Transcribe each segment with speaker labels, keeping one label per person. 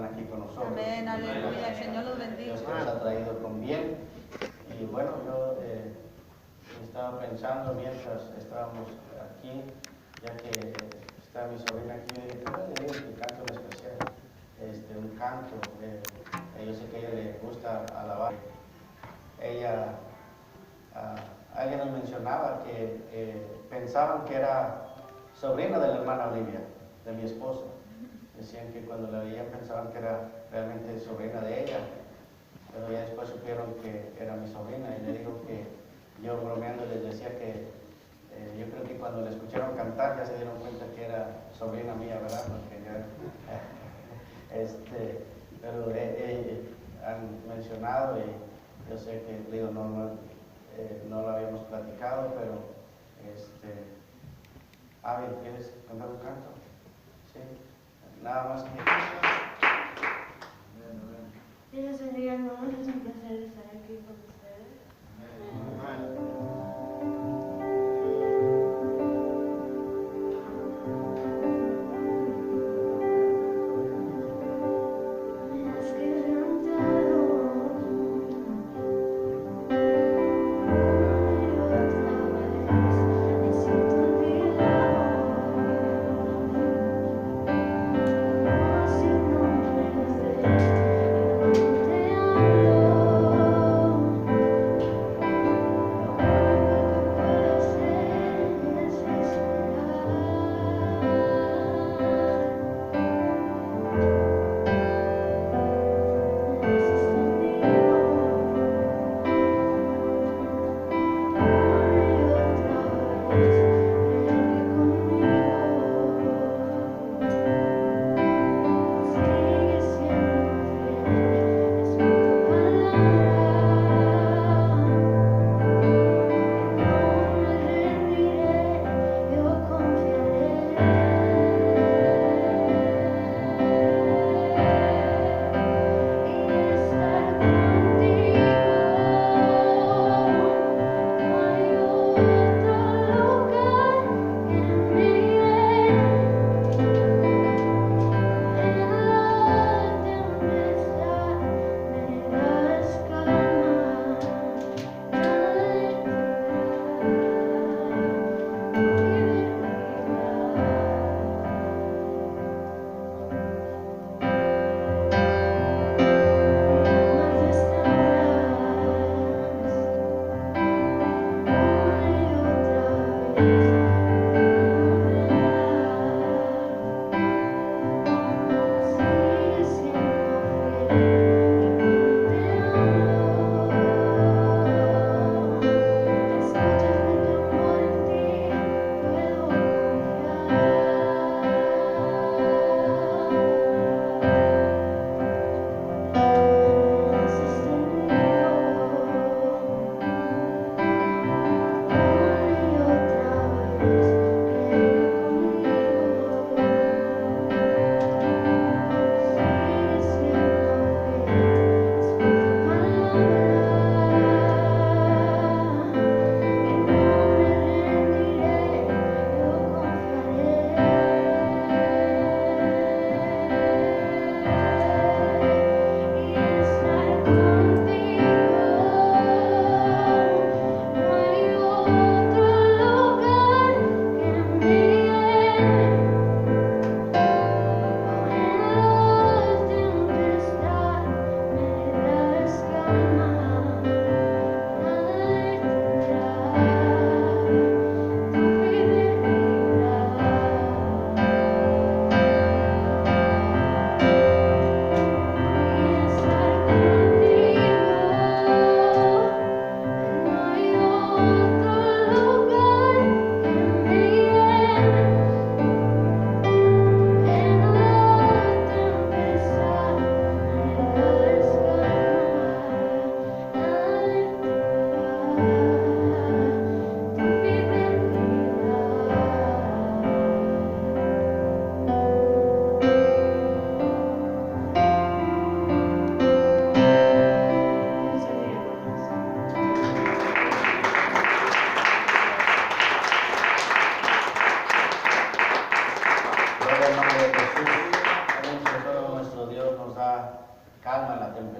Speaker 1: están aquí con nosotros.
Speaker 2: Amén, aleluya, el Señor los bendiga.
Speaker 1: Dios los ha traído con bien. Y bueno, yo estaba pensando mientras estábamos aquí, ya que está mi sobrina aquí, yo dije, ¿cómo le digo que canto en especial? Un canto, yo sé que a ella le gusta alabar. Ella, alguien nos mencionaba que pensaban que era sobrina de la hermana Olivia, de mi esposa. Decían que cuando la veían pensaban que era realmente sobrina de ella, pero ya después supieron que era mi sobrina y le digo que yo bromeando les decía que yo creo que cuando la escucharon cantar ya se dieron cuenta que era sobrina mía, ¿verdad? Porque ya, pero han mencionado y yo sé que digo, no lo habíamos platicado, pero Avi, ¿quieres cantar un canto? Sí, nada más que...
Speaker 3: Dios bendiga, hermanos, es un placer estar aquí con ustedes.
Speaker 4: Te amo.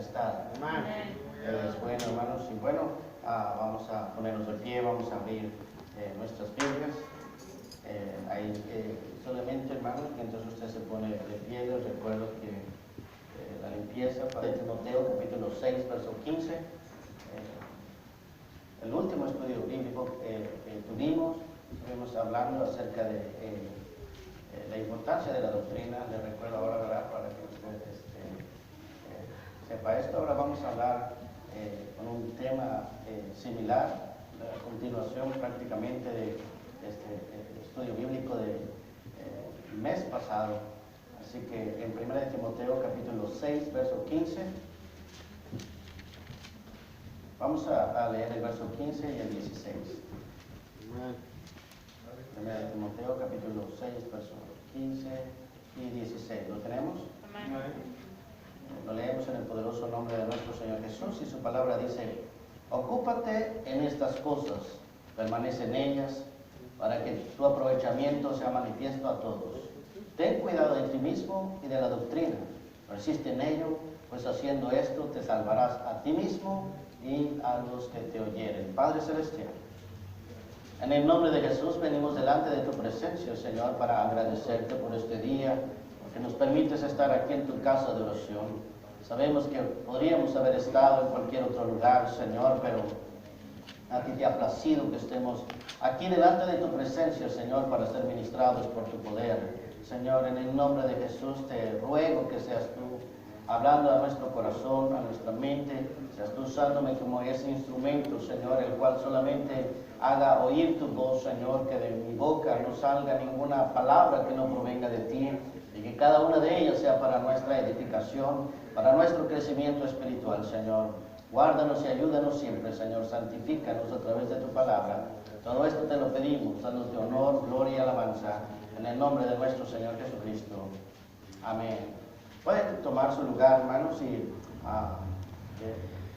Speaker 1: tempestad. Es bueno, hermanos, y bueno, vamos a ponernos de pie, vamos a abrir nuestras Biblias. Ahí solamente, hermanos, mientras usted se pone de pie, les recuerdo que la limpieza para Timoteo, capítulo 6, verso 15. El último estudio bíblico que estuvimos hablando acerca de la importancia de la doctrina. Les recuerdo ahora, ¿verdad?, para que usted sepa esto. Ahora vamos a hablar con un tema similar, a continuación prácticamente de este estudio bíblico del mes pasado. Así que en 1 Timoteo capítulo 6, verso 15, vamos a leer el verso 15 y el 16. 1 Timoteo capítulo 6, verso 15 y 16. ¿Lo tenemos? Lo leemos en el poderoso nombre de nuestro Señor Jesús, y su palabra dice: ocúpate en estas cosas, permanece en ellas, para que tu aprovechamiento sea manifiesto a todos. Ten cuidado de ti mismo y de la doctrina, persiste en ello, pues haciendo esto te salvarás a ti mismo y a los que te oyeren. Padre Celestial, en el nombre de Jesús venimos delante de tu presencia, Señor, para agradecerte por este día, porque nos permites estar aquí en tu casa de oración. Sabemos que podríamos haber estado en cualquier otro lugar, Señor, pero a ti te ha placido que estemos aquí delante de tu presencia, Señor, para ser ministrados por tu poder. Señor, en el nombre de Jesús te ruego que seas tú hablando a nuestro corazón, a nuestra mente, seas tú usándome como ese instrumento, Señor, el cual solamente haga oír tu voz, Señor, que de mi boca no salga ninguna palabra que no provenga de ti, y que cada una de ellas sea para nuestra edificación, para nuestro crecimiento espiritual, Señor. Guárdanos y ayúdanos siempre, Señor, santifícanos a través de tu palabra. Todo esto te lo pedimos, danos de honor, gloria y alabanza, en el nombre de nuestro Señor Jesucristo. Amén. Pueden tomar su lugar, hermanos, y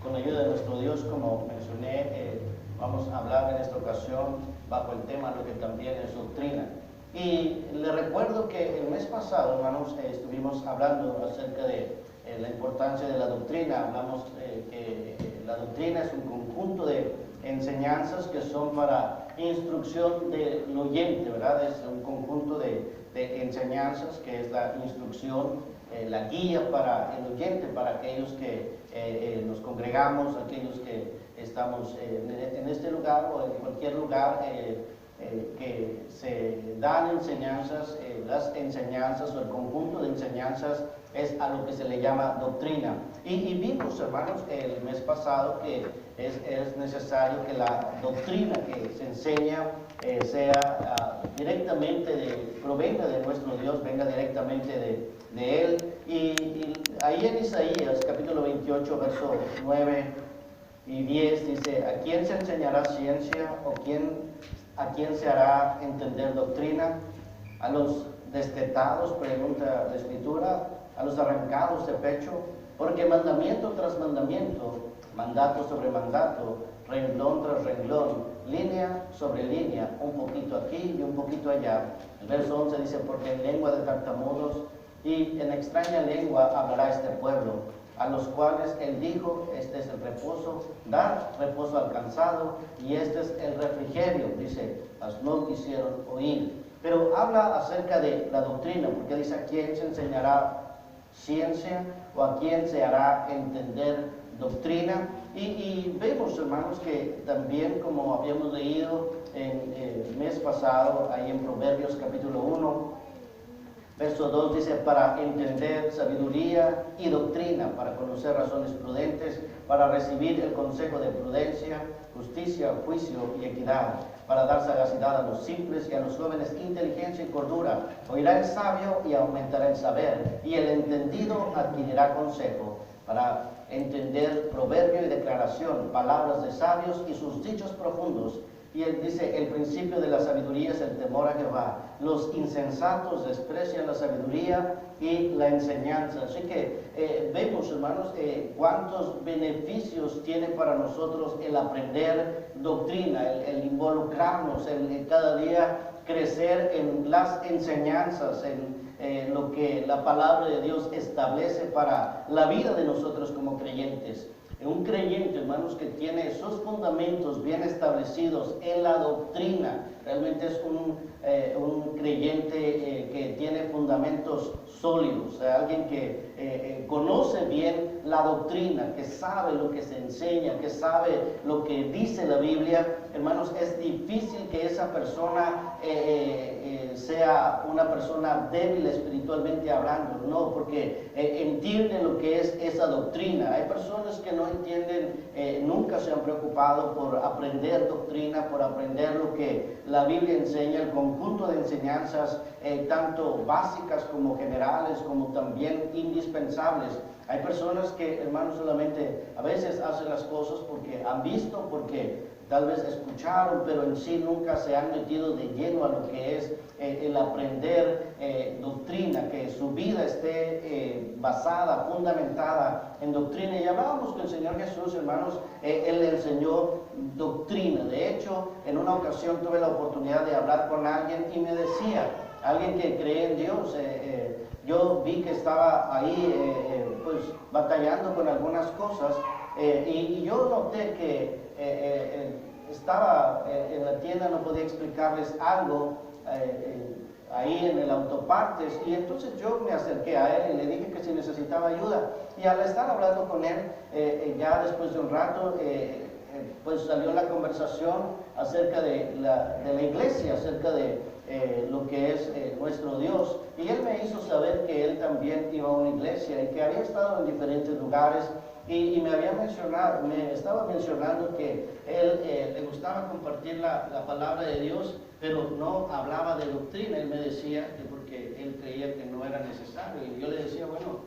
Speaker 1: con la ayuda de nuestro Dios, como mencioné, vamos a hablar en esta ocasión bajo el tema lo que también es doctrina. Y les recuerdo que el mes pasado, hermanos, estuvimos hablando acerca de la importancia de la doctrina. Hablamos que la doctrina es un conjunto de enseñanzas que son para instrucción del oyente, ¿verdad? Es un conjunto de enseñanzas que es la instrucción, la guía para el oyente, para aquellos que nos congregamos, aquellos que estamos en este lugar o en cualquier lugar que se dan enseñanzas. Las enseñanzas o el conjunto de enseñanzas es a lo que se le llama doctrina. Y vimos, hermanos, el mes pasado que es necesario que la doctrina que se enseña sea directamente provenga de nuestro Dios, venga directamente de Él. Y ahí en Isaías, capítulo 28, versos 9 y 10, dice: ¿a quién se enseñará ciencia o a quién se hará entender doctrina? A los destetados, pregunta la Escritura, a los arrancados de pecho, porque mandamiento tras mandamiento, mandato sobre mandato, renglón tras renglón, línea sobre línea, un poquito aquí y un poquito allá. El verso 11 dice: porque en lengua de tartamudos y en extraña lengua hablará este pueblo, a los cuales él dijo: este es el reposo, dar reposo al cansado, y este es el refrigerio, dice, mas no quisieron oír. Pero habla acerca de la doctrina, porque dice: ¿a quién se enseñará ciencia o a quién se hará entender doctrina? Y vemos, hermanos, que también, como habíamos leído en el mes pasado, ahí en Proverbios capítulo 1, verso 2, dice: para entender sabiduría y doctrina, para conocer razones prudentes, para recibir el consejo de prudencia, justicia, juicio y equidad, para dar sagacidad a los simples y a los jóvenes inteligencia y cordura. Oirá el sabio y aumentará el saber, y el entendido adquirirá consejo, para entender proverbio y declaración, palabras de sabios y sus dichos profundos. Y él dice: el principio de la sabiduría es el temor a Jehová. Los insensatos desprecian la sabiduría y la enseñanza. Así que vemos, hermanos, cuántos beneficios tiene para nosotros el aprender doctrina, el involucrarnos, el cada día crecer en las enseñanzas, lo que la palabra de Dios establece para la vida de nosotros como creyentes. Un creyente, hermanos, que tiene sus fundamentos bien establecidos en la doctrina, realmente es un creyente que tiene fundamentos sólidos, alguien que conoce bien la doctrina, que sabe lo que se enseña, que sabe lo que dice la Biblia. Hermanos, es difícil que esa persona sea una persona débil espiritualmente hablando, no, porque entiende lo que es esa doctrina. Hay personas que no entienden, nunca se han preocupado por aprender doctrina, por aprender lo que la Biblia enseña, el conjunto de enseñanzas, tanto básicas como generales, como también indispensables. Hay personas que, hermanos, solamente a veces hacen las cosas porque han visto, porque tal vez escucharon, pero en sí nunca se han metido de lleno a lo que es el aprender doctrina, que su vida esté basada, fundamentada en doctrina. Y hablábamos que el Señor Jesús, hermanos, Él le enseñó doctrina. De hecho, en una ocasión tuve la oportunidad de hablar con alguien y me decía, alguien que cree en Dios, yo vi que estaba ahí pues batallando con algunas cosas y yo noté que estaba en la tienda, no podía explicarles algo ahí en el autopartes, y entonces yo me acerqué a él y le dije que si necesitaba ayuda, y al estar hablando con él, ya después de un rato, pues salió la conversación acerca de la iglesia, acerca de lo que es nuestro Dios, y él me hizo saber que él también iba a una iglesia y que había estado en diferentes lugares. Y me estaba mencionando que él le gustaba compartir la palabra de Dios, pero no hablaba de doctrina. Él me decía que porque él creía que no era necesario. Y yo le decía, bueno,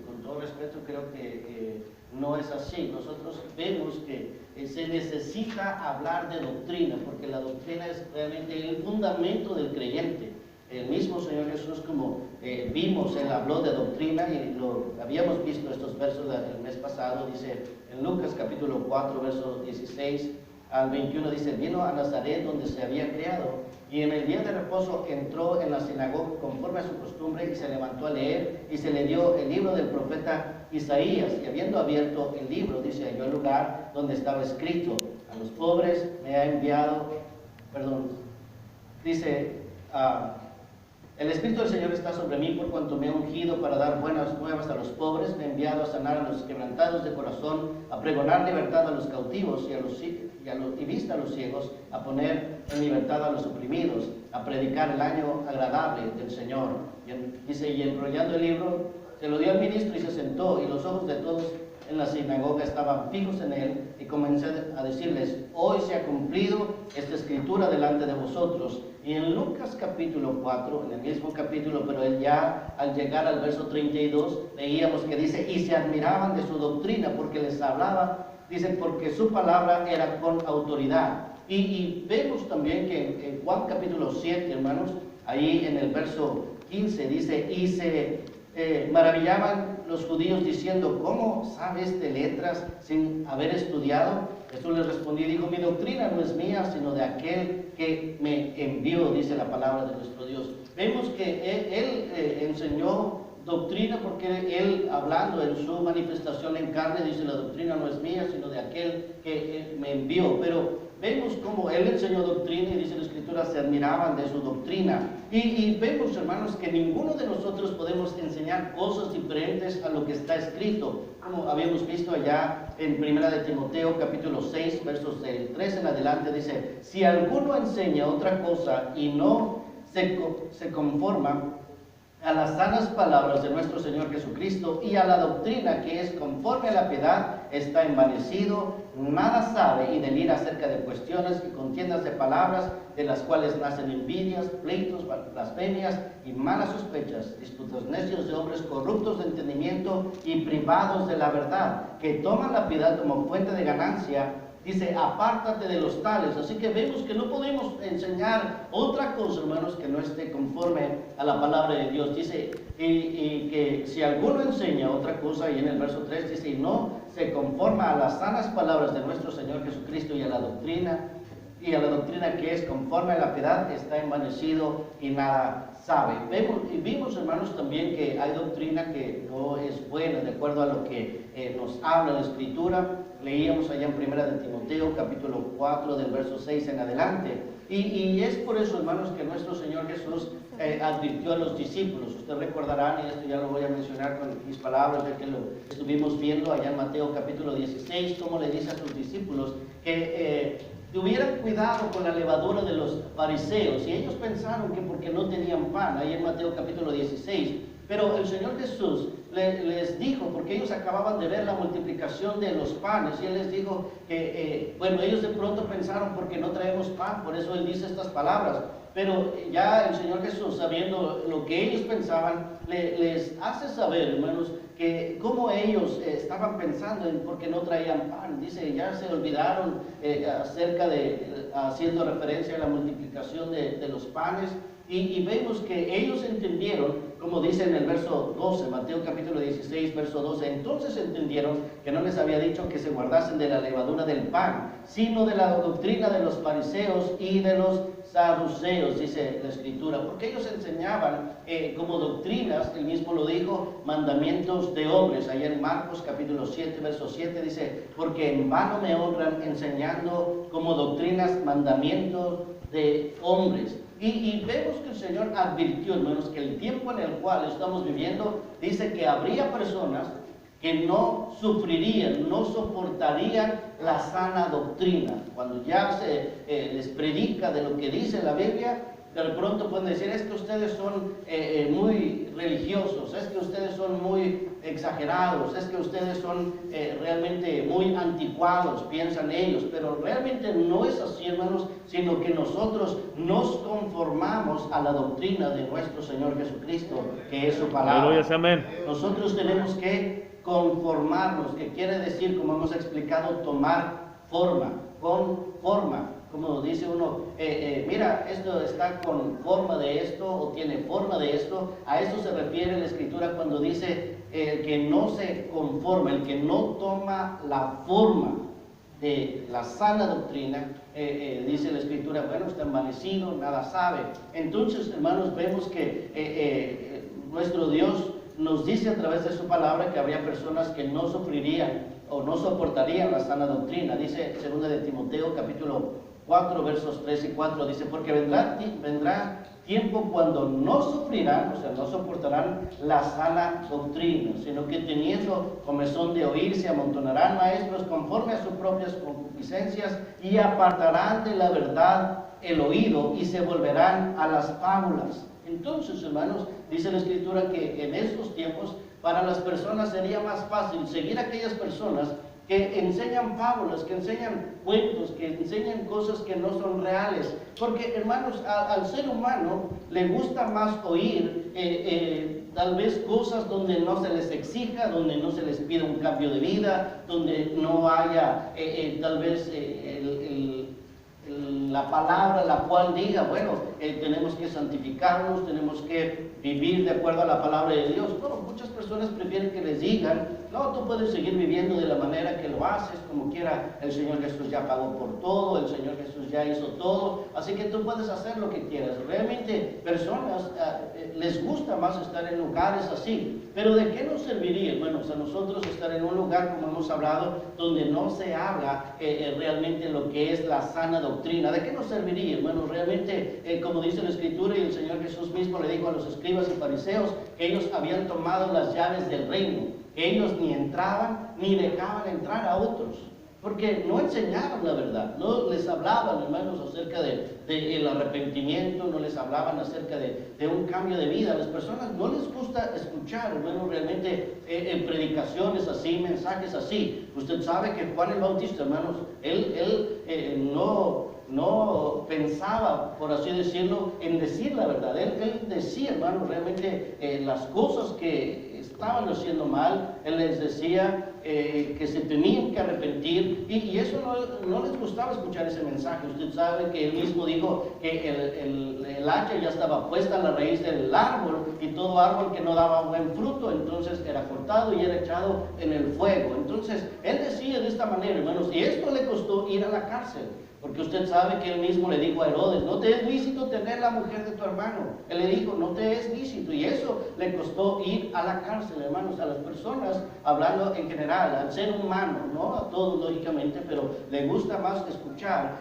Speaker 1: con todo respeto, creo que no es así. Nosotros vemos que se necesita hablar de doctrina, porque la doctrina es realmente el fundamento del creyente. El mismo Señor Jesús, como vimos, Él habló de doctrina y lo habíamos visto estos versos el mes pasado. Dice en Lucas capítulo 4, versos 16 al 21, dice, vino a Nazaret donde se había criado y en el día de reposo entró en la sinagoga conforme a su costumbre y se levantó a leer y se le dio el libro del profeta Isaías, y habiendo abierto el libro, dice, halló el lugar donde estaba escrito, a los pobres me ha enviado, dice, el Espíritu del Señor está sobre mí por cuanto me ha ungido para dar buenas nuevas a los pobres, me ha enviado a sanar a los quebrantados de corazón, a pregonar libertad a los cautivos y vista a los ciegos, a poner en libertad a los oprimidos, a predicar el año agradable del Señor. Dice, y enrollando el libro, se lo dio al ministro y se sentó, y los ojos de todos en la sinagoga estaban fijos en él, y comencé a decirles, hoy se ha cumplido esta escritura delante de vosotros. Y en Lucas capítulo 4, en el mismo capítulo, pero él ya al llegar al verso 32, leíamos que dice, y se admiraban de su doctrina, porque les hablaba, dice, porque su palabra era con autoridad. Y vemos también que en Juan capítulo 7, hermanos, ahí en el verso 15 dice, y se maravillaban los judíos diciendo, ¿cómo sabes de letras sin haber estudiado? Jesús les respondió y dijo, mi doctrina no es mía, sino de aquel que me envió, dice la palabra de nuestro Dios. Vemos que él enseñó doctrina porque él, hablando en su manifestación en carne, dice, la doctrina no es mía, sino de aquel que me envió. Pero vemos cómo él enseñó doctrina y dice la Escritura, se admiraban de su doctrina. Y vemos, hermanos, que ninguno de nosotros podemos enseñar cosas diferentes a lo que está escrito. Como habíamos visto allá en 1 de Timoteo capítulo 6, versos del 3 en adelante, dice, si alguno enseña otra cosa y no se conforma a las sanas palabras de nuestro Señor Jesucristo y a la doctrina que es conforme a la piedad, está envanecido, nada sabe y delira acerca de cuestiones y contiendas de palabras, de las cuales nacen envidias, pleitos, blasfemias y malas sospechas, disputas necios de hombres corruptos de entendimiento y privados de la verdad, que toman la piedad como fuente de ganancia. Dice, apártate de los tales. Así que vemos que no podemos enseñar otra cosa, hermanos, que no esté conforme a la palabra de Dios. Dice, y que si alguno enseña otra cosa, y en el verso 3 dice, y no se conforma a las sanas palabras de nuestro Señor Jesucristo y a la doctrina y a la doctrina que es conforme a la piedad está envanecido y nada sabe. Vimos, hermanos, también que hay doctrina que no es buena, de acuerdo a lo que nos habla la Escritura. Leíamos allá en 1 de Timoteo, capítulo 4, del verso 6 en adelante. Y es por eso, hermanos, que nuestro Señor Jesús advirtió a los discípulos. Ustedes recordarán, y esto ya lo voy a mencionar con mis palabras, ya que lo estuvimos viendo allá en Mateo capítulo 16, cómo le dice a sus discípulos que tuvieran cuidado con la levadura de los fariseos. Y ellos pensaron que porque no tenían pan, ahí en Mateo capítulo 16. Pero el Señor Jesús les dijo, porque ellos acababan de ver la multiplicación de los panes, y Él les dijo que, bueno, ellos de pronto pensaron porque no traemos pan, por eso Él dice estas palabras. Pero ya el Señor Jesús, sabiendo lo que ellos pensaban, les hace saber, hermanos, que cómo ellos estaban pensando en por qué no traían pan. Dice, ya se olvidaron acerca de, haciendo referencia a la multiplicación de los panes. Y vemos que ellos entendieron, como dice en el verso 12, Mateo capítulo 16, verso 12, entonces entendieron que no les había dicho que se guardasen de la levadura del pan, sino de la doctrina de los fariseos y de los saduceos, dice la Escritura, porque ellos enseñaban como doctrinas, él mismo lo dijo, mandamientos de hombres. Allá en Marcos capítulo 7, verso 7 dice, porque en vano me honran enseñando como doctrinas mandamientos de hombres. Y vemos que el Señor advirtió, hermanos, que el tiempo en el cual estamos viviendo, dice que habría personas que no sufrirían, no soportarían la sana doctrina. Cuando ya se les predica de lo que dice la Biblia, de pronto pueden decir, es que ustedes son muy religiosos, es que ustedes son muy exagerados, es que ustedes son realmente muy anticuados, piensan ellos, pero realmente no es así, hermanos, sino que nosotros nos conformamos a la doctrina de nuestro Señor Jesucristo, que es su palabra.
Speaker 4: Aleluya, amén.
Speaker 1: Nosotros tenemos que conformarnos, que quiere decir, como hemos explicado, tomar forma, con forma. Como dice uno, mira, esto está con forma de esto o tiene forma de esto. A esto se refiere la Escritura cuando dice el que no se conforma, el que no toma la forma de la sana doctrina, dice la Escritura, bueno, está envanecido, nada sabe. Entonces, hermanos, vemos que nuestro Dios nos dice a través de su palabra que habría personas que no sufrirían o no soportarían la sana doctrina. Dice 2 de Timoteo capítulo 4, versos 3 y 4, dice, porque vendrá tiempo cuando no sufrirán, o sea, no soportarán la sana doctrina, sino que teniendo comezón de oír, se amontonarán maestros conforme a sus propias concupiscencias y apartarán de la verdad el oído y se volverán a las fábulas. Entonces, hermanos, dice la Escritura que en estos tiempos para las personas sería más fácil seguir a aquellas personas que enseñan fábulas, que enseñan cuentos, que enseñan cosas que no son reales. Porque, hermanos, al ser humano le gusta más oír tal vez cosas donde no se les exija, donde no se les pida un cambio de vida, donde no haya tal vez la palabra la cual diga, bueno, tenemos que santificarnos, tenemos que vivir de acuerdo a la palabra de Dios. No, muchas personas prefieren que les digan, no, tú puedes seguir viviendo de la manera que lo haces, como quiera, el Señor Jesús ya pagó por todo, el Señor Jesús ya hizo todo, así que tú puedes hacer lo que quieras. Realmente, personas les gusta más estar en lugares así, pero ¿de qué nos serviría, hermanos, a nosotros estar en un lugar, como hemos hablado, donde no se habla realmente lo que es la sana doctrina? ¿De qué nos serviría, hermanos? Realmente, como dice la Escritura, y el Señor Jesús mismo le dijo a los escribas y fariseos que ellos habían tomado las llaves del reino, que ellos ni entraban ni dejaban entrar a otros, porque no enseñaban la verdad, no les hablaban, hermanos, acerca del arrepentimiento, no les hablaban acerca de un cambio de vida. A las personas no les gusta escuchar, hermanos, realmente en predicaciones así, mensajes así. Usted sabe que Juan el Bautista, hermanos, él no pensaba, por así decirlo, en decir la verdad. Él decía, hermano, realmente las cosas que estaban haciendo mal. Él les decía que se tenían que arrepentir, y eso no les gustaba escuchar ese mensaje. Usted sabe que él mismo dijo que el hacha ya estaba puesta en la raíz del árbol, y todo árbol que no daba buen fruto, entonces era cortado y era echado en el fuego. Entonces, él decía de esta manera, hermanos, y esto le costó ir a la cárcel. Porque usted sabe que él mismo le dijo a Herodes, no te es lícito tener la mujer de tu hermano. Él le dijo, no te es lícito. Y eso le costó ir a la cárcel, hermanos, a las personas, hablando en general, al ser humano, no a todos lógicamente, pero le gusta más escuchar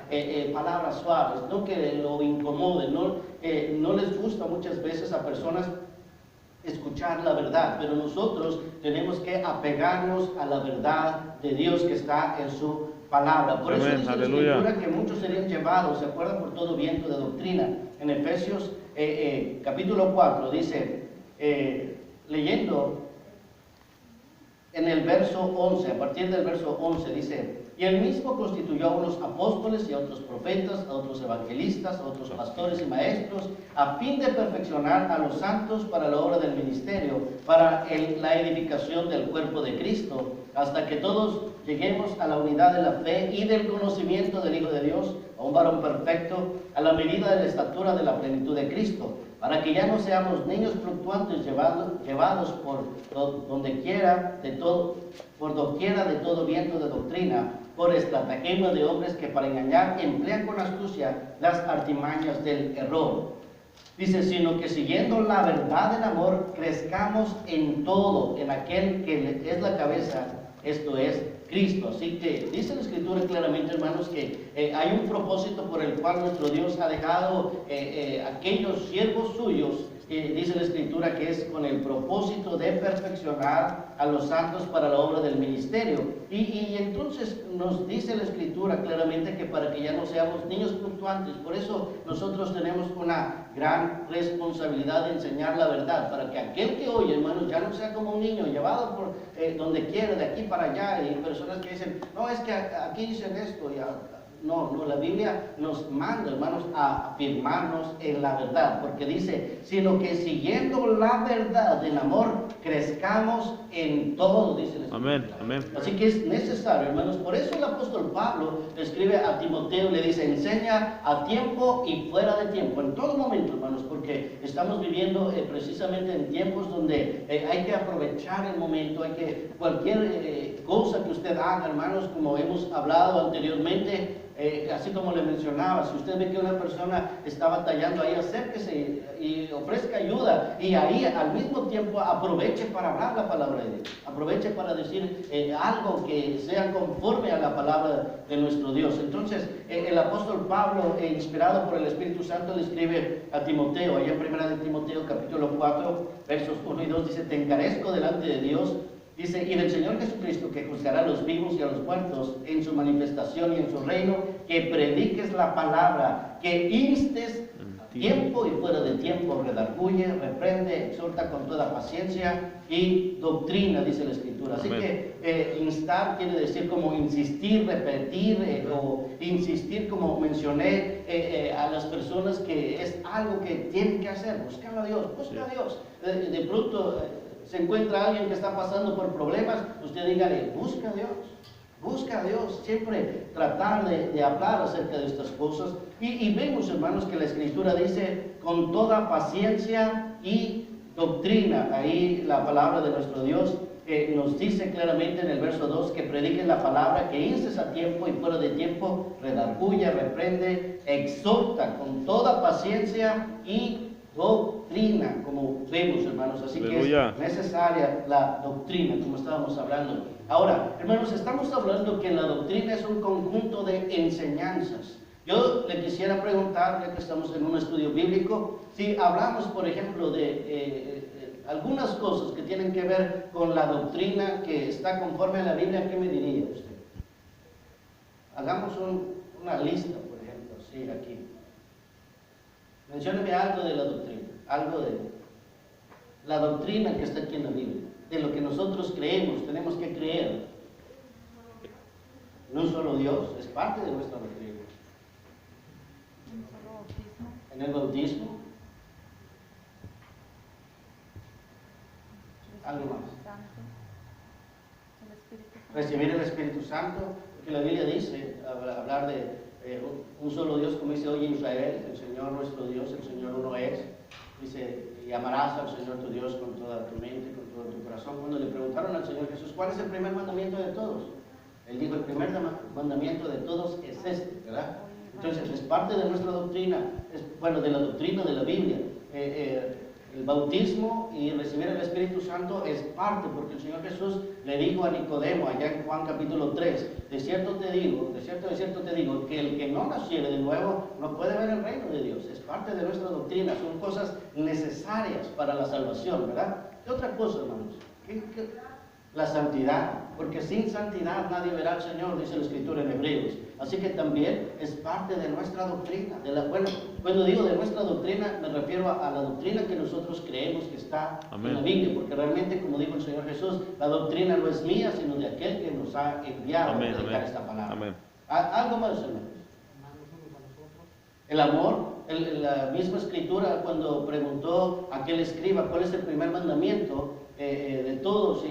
Speaker 1: palabras suaves, no que lo incomoden, no les gusta muchas veces a personas escuchar la verdad, pero nosotros tenemos que apegarnos a la verdad de Dios que está en su palabra. Por eso dice la Escritura que muchos serían llevados, ¿se acuerdan? Por todo viento de doctrina. En Efesios capítulo 4 dice, leyendo en el verso 11, a partir del verso 11 dice, y él mismo constituyó a unos apóstoles y a otros profetas, a otros evangelistas, a otros pastores y maestros, a fin de perfeccionar a los santos para la obra del ministerio, para la edificación del cuerpo de Cristo, hasta que todos lleguemos a la unidad de la fe y del conocimiento del Hijo de Dios, a un varón perfecto, a la medida de la estatura de la plenitud de Cristo, para que ya no seamos niños fluctuantes llevados por doquiera de todo viento de doctrina, por estratagemas de hombres que para engañar emplean con astucia las artimañas del error. Dice, sino que siguiendo la verdad del amor, crezcamos en todo, en aquel que es la cabeza, esto es Cristo. Así que dice la Escritura claramente, hermanos, que hay un propósito por el cual nuestro Dios ha dejado aquellos siervos suyos, dice la Escritura que es con el propósito de perfeccionar a los santos para la obra del ministerio. Y entonces nos dice la Escritura claramente que para que ya no seamos niños fluctuantes, por eso nosotros tenemos una gran responsabilidad de enseñar la verdad, para que aquel que oye, hermanos, ya no sea como un niño llevado por donde quiera, de aquí para allá, y personas que dicen, no, es que aquí dicen esto, y no, la Biblia nos manda, hermanos, a afirmarnos en la verdad, porque dice, sino que siguiendo la verdad en amor, crezcamos en todo, dice la Escritura.
Speaker 4: Amén, amén.
Speaker 1: Así que es necesario, hermanos, por eso el apóstol Pablo le escribe a Timoteo, le dice, enseña a tiempo y fuera de tiempo, en todo momento, hermanos, porque estamos viviendo precisamente en tiempos donde hay que aprovechar el momento, hay que, cualquier cosa que usted haga, hermanos, como hemos hablado anteriormente, así como le mencionaba, si usted ve que una persona está batallando ahí, acérquese y ofrezca ayuda, y ahí al mismo tiempo aproveche para hablar la palabra de Dios, aproveche para decir algo que sea conforme a la palabra de nuestro Dios. Entonces el apóstol Pablo, inspirado por el Espíritu Santo, le escribe a Timoteo, allá en 1 de Timoteo capítulo 4 versos 1 y 2, dice, te encarezco delante de Dios, dice, y del Señor Jesucristo, que juzgará a los vivos y a los muertos en su manifestación y en su reino, que prediques la palabra, que instes a tiempo y fuera de tiempo, redarguye, reprende, exhorta con toda paciencia y doctrina, dice la Escritura. Así que instar quiere decir como insistir, repetir, o insistir, como mencioné, a las personas que es algo que tienen que hacer, buscar a Dios, busca a Dios. De pronto se encuentra alguien que está pasando por problemas, usted dígale, busca a Dios, siempre tratar de hablar acerca de estas cosas. Y vemos, hermanos, que la Escritura dice, con toda paciencia y doctrina, ahí la palabra de nuestro Dios nos dice claramente en el verso 2, que prediquen la palabra, que instes a tiempo y fuera de tiempo, redarguye, reprende, exhorta con toda paciencia y doctrina, como vemos, hermanos. Así
Speaker 4: Aleluya.
Speaker 1: que es necesaria la doctrina, como estábamos hablando. Ahora, hermanos, estamos hablando que la doctrina es un conjunto de enseñanzas. Yo le quisiera preguntar, ya que estamos en un estudio bíblico, si hablamos, por ejemplo, de algunas cosas que tienen que ver con la doctrina que está conforme a la Biblia, ¿qué me diría usted? Hagamos una lista, por ejemplo, así aquí. Mencióneme algo de la doctrina, algo de la doctrina que está aquí en la Biblia, de lo que nosotros creemos, tenemos que creer. No un solo Dios, es parte de nuestra doctrina. En el bautismo, algo más. Recibir el Espíritu Santo, porque la Biblia dice, hablar de un solo Dios, como dice, oye Israel, el Señor nuestro Dios, el Señor uno es. Dice, y amarás al Señor tu Dios con toda tu mente, con todo tu corazón. Cuando le preguntaron al Señor Jesús, ¿cuál es el primer mandamiento de todos? Él dijo, el primer mandamiento de todos es este, ¿verdad? Entonces, es parte de nuestra doctrina, de la doctrina de la Biblia. El bautismo y recibir el Espíritu Santo es parte, porque el Señor Jesús le dijo a Nicodemo, allá en Juan capítulo 3, de cierto te digo, que el que no naciere de nuevo no puede ver el reino de Dios. Es parte de nuestra doctrina, son cosas necesarias para la salvación, ¿verdad? ¿Qué otra cosa, hermanos? La santidad, porque sin santidad nadie verá al Señor, dice la Escritura en Hebreos. Así que también es parte de nuestra doctrina. Cuando digo de nuestra doctrina, me refiero a la doctrina que nosotros creemos que está en la Biblia, porque realmente, como dijo el Señor Jesús, la doctrina no es mía, sino de aquel que nos ha enviado a predicar esta palabra. Algo más, hermanos. El amor, la misma Escritura, cuando preguntó a aquel escriba cuál es el primer mandamiento de todos,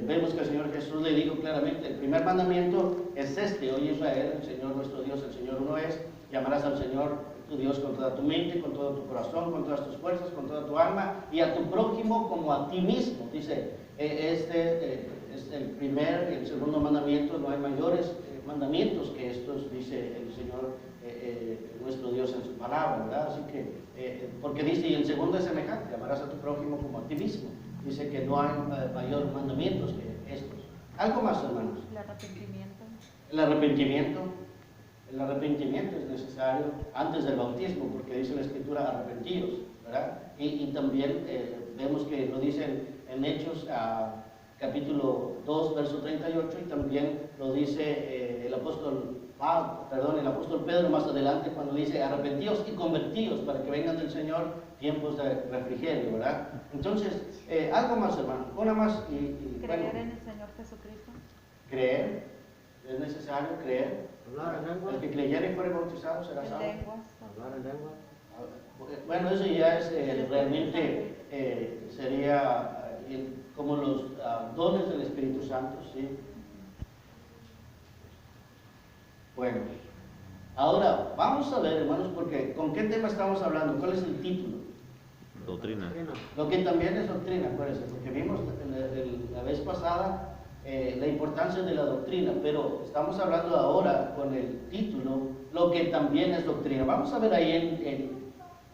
Speaker 1: vemos que el Señor Jesús le dijo claramente, el primer mandamiento es este: oye Israel, el Señor nuestro Dios, el Señor uno es, y amarás al Señor tu Dios con toda tu mente, con todo tu corazón, con todas tus fuerzas, con toda tu alma, y a tu prójimo como a ti mismo. Dice, este es el primer y el segundo mandamiento, no hay mayores mandamientos que estos, dice el Señor nuestro Dios en su palabra, ¿verdad? Así que, porque dice, y el segundo es semejante, amarás a tu prójimo como a ti mismo. Dice que no hay mayor mandamientos que estos. Algo más, hermanos. El arrepentimiento es necesario antes del bautismo, porque dice la Escritura, arrepentidos, ¿verdad? Y también vemos que lo dice en Hechos capítulo 2, verso 38, y también lo dice el apóstol Pedro más adelante, cuando dice arrepentíos y convertíos para que vengan del Señor tiempos de refrigerio, ¿verdad? Entonces, algo más, hermano, una más
Speaker 2: creer en el Señor Jesucristo.
Speaker 1: Creer, es necesario creer.
Speaker 4: Hablar en lenguas.
Speaker 1: El que creyere y fuere bautizado será salvo.
Speaker 4: Hablar en lenguas.
Speaker 1: Bueno, eso ya es realmente sería como los dones del Espíritu Santo, ¿sí? Bueno, ahora vamos a ver, hermanos, porque ¿con qué tema estamos hablando? ¿Cuál es el título?
Speaker 5: Doctrina.
Speaker 1: Lo que también es doctrina, acuérdense, porque vimos la vez pasada la importancia de la doctrina, pero estamos hablando ahora con el título, lo que también es doctrina. Vamos a ver ahí en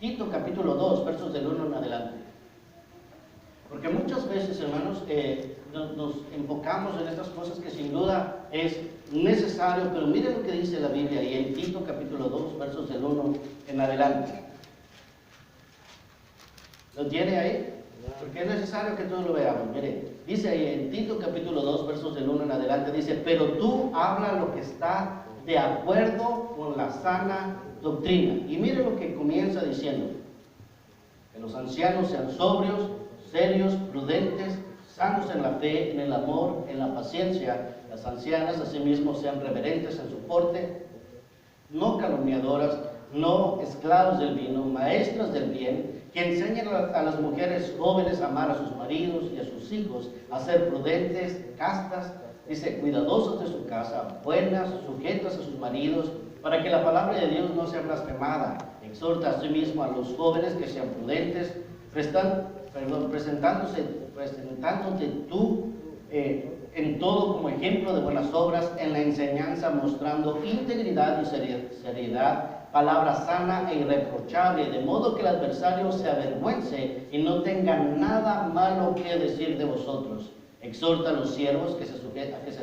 Speaker 1: Tito capítulo 2, versos del 1 en adelante. Porque muchas veces, hermanos, nos enfocamos en estas cosas que sin duda es necesario, pero miren lo que dice la Biblia ahí en Tito capítulo 2, versos del 1 en adelante. ¿Lo tiene ahí? Porque es necesario que todos lo veamos. Mire, dice ahí en Tito capítulo 2, versos del 1 en adelante, dice, pero tú habla lo que está de acuerdo con la sana doctrina. Y mire lo que comienza diciendo, que los ancianos sean sobrios, serios, prudentes, sanos en la fe, en el amor, en la paciencia. Las ancianas asimismo sean reverentes en su porte, no calumniadoras, no esclavos del vino, maestras del bien, que enseñen a las mujeres jóvenes a amar a sus maridos y a sus hijos, a ser prudentes, castas, dice, cuidadosas de su casa, buenas, sujetas a sus maridos, para que la palabra de Dios no sea blasfemada. Exhorta a sí mismo a los jóvenes que sean prudentes, presentándote tú en todo como ejemplo de buenas obras, en la enseñanza mostrando integridad y seriedad, palabra sana e irreprochable, de modo que el adversario se avergüence y no tenga nada malo que decir de vosotros. Exhorta a los siervos que se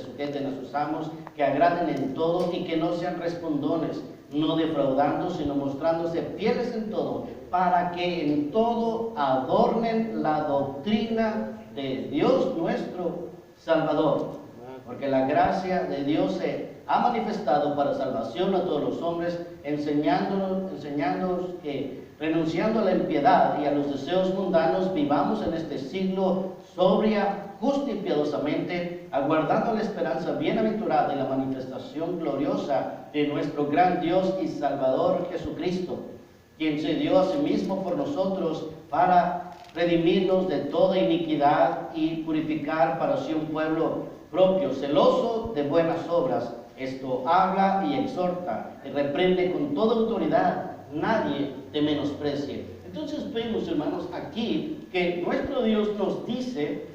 Speaker 1: sujeten a sus amos, que agraden en todo y que no sean respondones, no defraudando, sino mostrándose fieles en todo, para que en todo adornen la doctrina de Dios nuestro Salvador. Porque la gracia de Dios se ha manifestado para salvación a todos los hombres, enseñándonos que, renunciando a la impiedad y a los deseos mundanos, vivamos en este siglo sobria, justa y piadosamente, aguardando la esperanza bienaventurada y la manifestación gloriosa de nuestro gran Dios y Salvador Jesucristo, quien se dio a sí mismo por nosotros para redimirnos de toda iniquidad y purificar para sí un pueblo propio, celoso de buenas obras. Esto habla y exhorta y reprende con toda autoridad, nadie te menosprecie. Entonces vemos, hermanos, aquí que nuestro Dios nos dice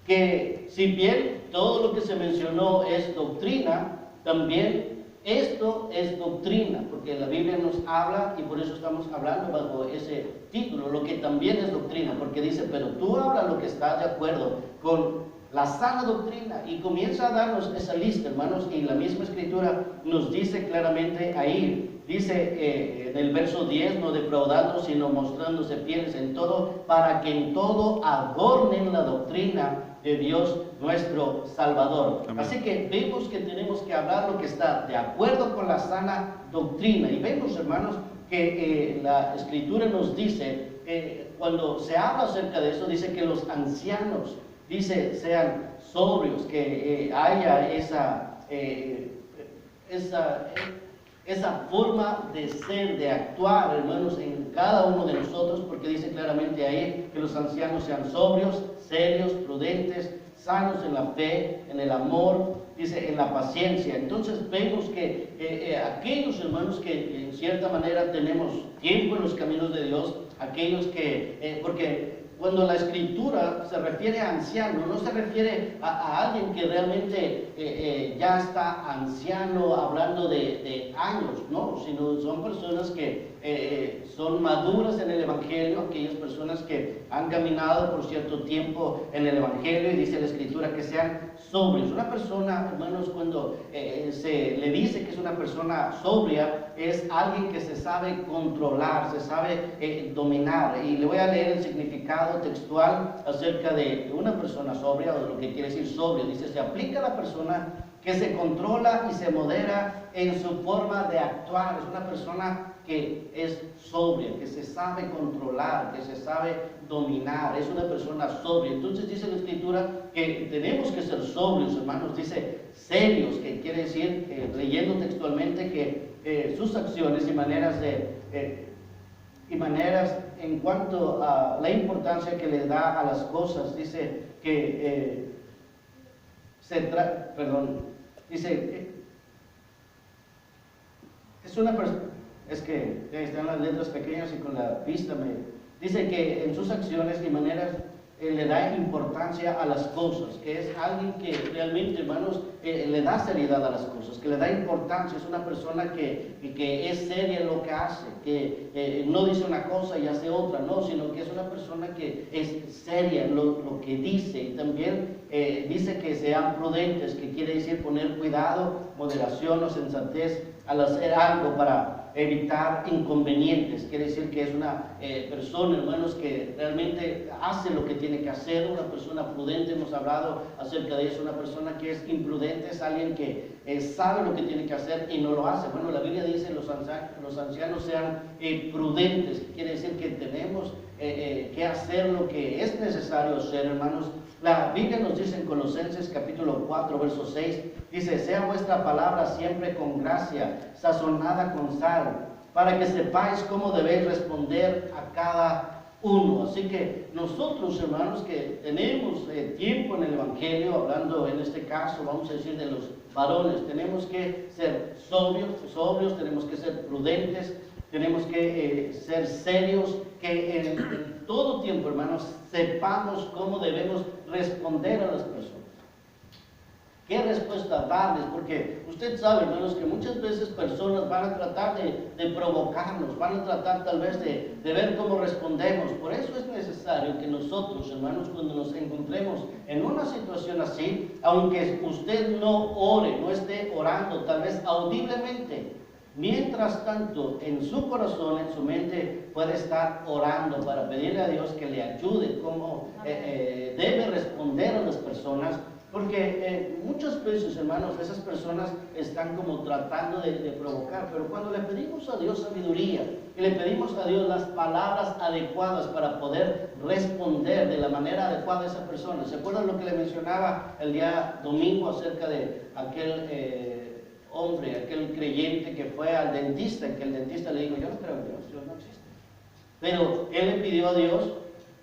Speaker 1: que si bien todo lo que se mencionó es doctrina, también
Speaker 5: esto es doctrina, porque la Biblia nos habla y por eso estamos hablando bajo ese título, lo que también es doctrina, porque dice, pero tú hablas lo que está de acuerdo con la sana doctrina, y comienza a darnos esa lista, hermanos, y la misma escritura nos dice claramente ahí, dice en el verso 10, no defraudando, sino mostrándose fieles en todo, para que en todo adornen la doctrina de Dios nuestro Salvador.
Speaker 6: Amén.
Speaker 5: Así que vemos que tenemos que hablar lo que está de acuerdo con la sana doctrina, y vemos, hermanos, que la escritura nos dice, cuando se habla acerca de eso, dice que los ancianos, dice, sean sobrios, que haya esa forma de ser, de actuar, hermanos, en cada uno de nosotros, porque dice claramente ahí que los ancianos sean sobrios, serios, prudentes, sanos en la fe, en el amor, dice, en la paciencia. Entonces vemos que aquellos hermanos que en cierta manera tenemos tiempo en los caminos de Dios, aquellos que, porque cuando la escritura se refiere a anciano, no se refiere a alguien que realmente ya está anciano, hablando de años, no, sino son personas que son maduras en el Evangelio, aquellas personas que han caminado por cierto tiempo en el Evangelio, y dice la escritura que sean sobrios. Una persona, hermanos, cuando se le dice que es una persona sobria, es alguien que se sabe controlar, se sabe dominar. Y le voy a leer el significado textual acerca de una persona sobria, o de lo que quiere decir sobrio. Dice, se aplica a la persona que se controla y se modera en su forma de actuar. Es una persona que es sobria, que se sabe controlar, que se sabe dominar, es una persona sobria. Entonces dice la escritura que tenemos que ser sobrios, hermanos, dice serios, que quiere decir, leyendo textualmente, que sus acciones y maneras en cuanto a la importancia que le da a las cosas, dice que es una persona. Es que están las letras pequeñas y con la vista dice que en sus acciones y maneras le da importancia a las cosas, que es alguien que realmente, hermanos, le da seriedad a las cosas, que le da importancia. Es una persona que es seria en lo que hace, que no dice una cosa y hace otra, no, sino que es una persona que es seria en lo que dice. Y también dice que sean prudentes, que quiere decir poner cuidado, moderación o sensatez al hacer algo para evitar inconvenientes. Quiere decir que es una persona, hermanos, que realmente hace lo que tiene que hacer. Una persona prudente, hemos hablado acerca de eso. Una persona que es imprudente es alguien que sabe lo que tiene que hacer y no lo hace. Bueno, la Biblia dice los ancianos sean prudentes. Quiere decir que tenemos que hacer lo que es necesario hacer, hermanos. La Biblia nos dice en Colosenses capítulo 4, verso 6, dice, sea vuestra palabra siempre con gracia, sazonada con sal, para que sepáis cómo debéis responder a cada uno. Así que nosotros, hermanos, que tenemos tiempo en el Evangelio, hablando en este caso, vamos a decir, de los varones, tenemos que ser sobrios, tenemos que ser prudentes, tenemos que ser serios, que en todo tiempo, hermanos, sepamos cómo debemos responder a las personas. ¿Qué respuesta darles? Porque usted sabe, hermanos, que muchas veces personas van a tratar de provocarnos, van a tratar tal vez de ver cómo respondemos. Por eso es necesario que nosotros, hermanos, cuando nos encontremos en una situación así, aunque usted no ore, no esté orando, tal vez audiblemente, mientras tanto, en su corazón, en su mente, puede estar orando para pedirle a Dios que le ayude cómo debe responder a las personas. Porque muchas veces, hermanos, esas personas están como tratando de provocar, pero cuando le pedimos a Dios sabiduría y le pedimos a Dios las palabras adecuadas para poder responder de la manera adecuada a esa persona. ¿Se acuerdan lo que le mencionaba el día domingo acerca de aquel hombre, aquel creyente que fue al dentista, y que el dentista le dijo, yo no creo en Dios, Dios no existe? Pero él le pidió a Dios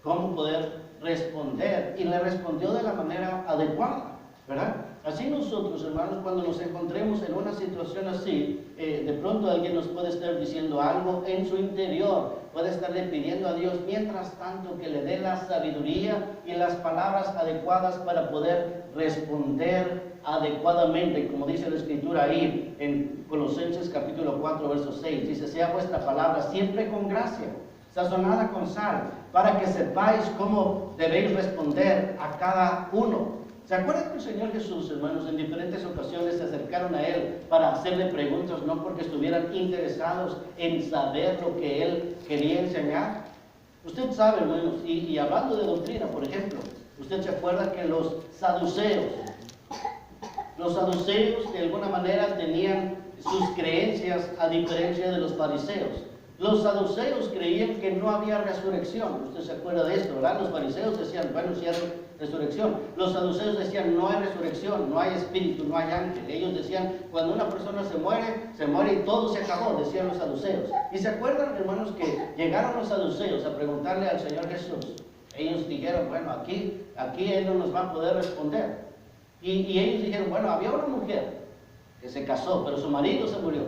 Speaker 5: cómo poder responder, y le respondió de la manera adecuada, ¿verdad? Así nosotros, hermanos, cuando nos encontremos en una situación así, de pronto alguien nos puede estar diciendo algo en su interior, puede estarle pidiendo a Dios, mientras tanto, que le dé la sabiduría y las palabras adecuadas para poder responder adecuadamente, como dice la Escritura ahí en Colosenses capítulo 4, verso 6. Dice, sea vuestra palabra siempre con gracia, sazonada con sal, para que sepáis cómo debéis responder a cada uno. ¿Se acuerdan que el Señor Jesús, hermanos, en diferentes ocasiones se acercaron a Él para hacerle preguntas, no porque estuvieran interesados en saber lo que Él quería enseñar? Usted sabe, hermanos, y hablando de doctrina, por ejemplo, usted se acuerda que los saduceos de alguna manera tenían sus creencias a diferencia de los fariseos. Los saduceos creían que no había resurrección. Usted se acuerda de esto, ¿verdad? Los fariseos decían, bueno, sí hay resurrección. Los saduceos decían, no hay resurrección, no hay espíritu, no hay ángel. Ellos decían, cuando una persona se muere y todo se acabó, decían los saduceos. Y se acuerdan, hermanos, que llegaron los saduceos a preguntarle al Señor Jesús. Ellos dijeron, bueno, aquí Él no nos va a poder responder. Y ellos dijeron, bueno, había una mujer que se casó, pero su marido se murió.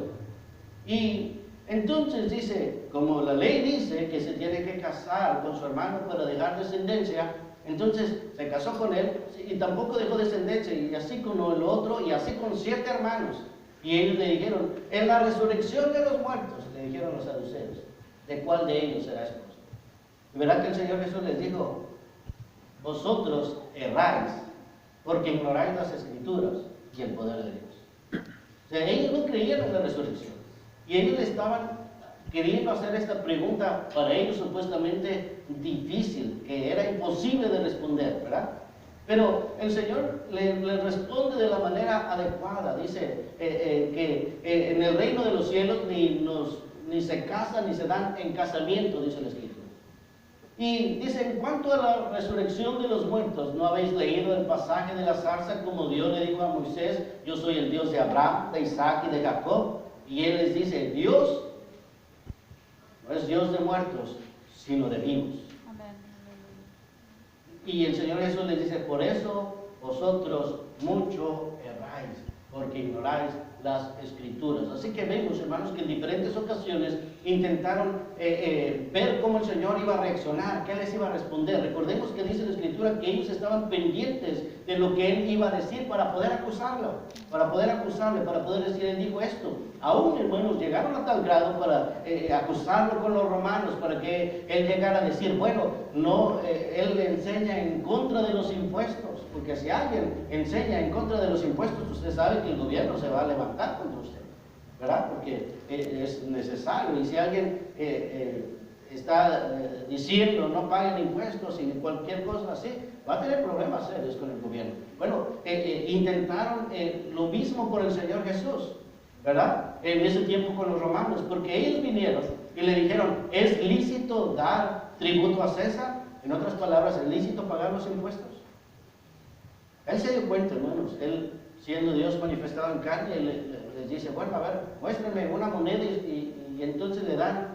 Speaker 5: Y entonces dice, como la ley dice que se tiene que casar con su hermano para dejar descendencia, entonces se casó con él y tampoco dejó descendencia, y así con el otro, y así con 7 hermanos. Y ellos le dijeron, en la resurrección de los muertos, le dijeron los saduceos, ¿de cuál de ellos será esposo? Y verá que el Señor Jesús les dijo, vosotros erráis, porque ignoráis las Escrituras y el poder de Dios. O sea, ellos no creían en la resurrección. Y ellos estaban queriendo hacer esta pregunta para ellos supuestamente difícil, que era imposible de responder, ¿verdad? Pero el Señor le responde de la manera adecuada. Dice que en el reino de los cielos ni se casan ni se dan en casamiento, dice la Escritura. Y dice, en cuanto a la resurrección de los muertos, ¿no habéis leído el pasaje de la zarza como Dios le dijo a Moisés, yo soy el Dios de Abraham, de Isaac y de Jacob? Y Él les dice, Dios no es Dios de muertos, sino de vivos.
Speaker 2: Amén.
Speaker 5: Y el Señor Jesús les dice, por eso vosotros mucho erráis, porque ignoráis las Escrituras. Así que vemos, hermanos, que en diferentes ocasiones intentaron ver cómo el Señor iba a reaccionar, qué les iba a responder. Recordemos que dice la Escritura que ellos estaban pendientes de lo que Él iba a decir para poder acusarlo, para poder decir, Él dijo esto. Aún, hermanos, llegaron a tal grado para acusarlo con los romanos, para que Él llegara a decir, bueno, no, Él le enseña en contra de los impuestos, porque si alguien enseña en contra de los impuestos, usted sabe que el gobierno se va a levantar contra usted, ¿verdad? Porque es necesario. Y si alguien está diciendo no paguen impuestos y cualquier cosa así, va a tener problemas serios con el gobierno. Bueno, intentaron lo mismo con el Señor Jesús, ¿verdad? En ese tiempo con los romanos, porque ellos vinieron y le dijeron, ¿es lícito dar tributo a César? En otras palabras, ¿es lícito pagar los impuestos? Él se dio cuenta, hermanos, Él siendo Dios manifestado en carne, les dice, bueno, a ver, muéstrenme una moneda y entonces le dan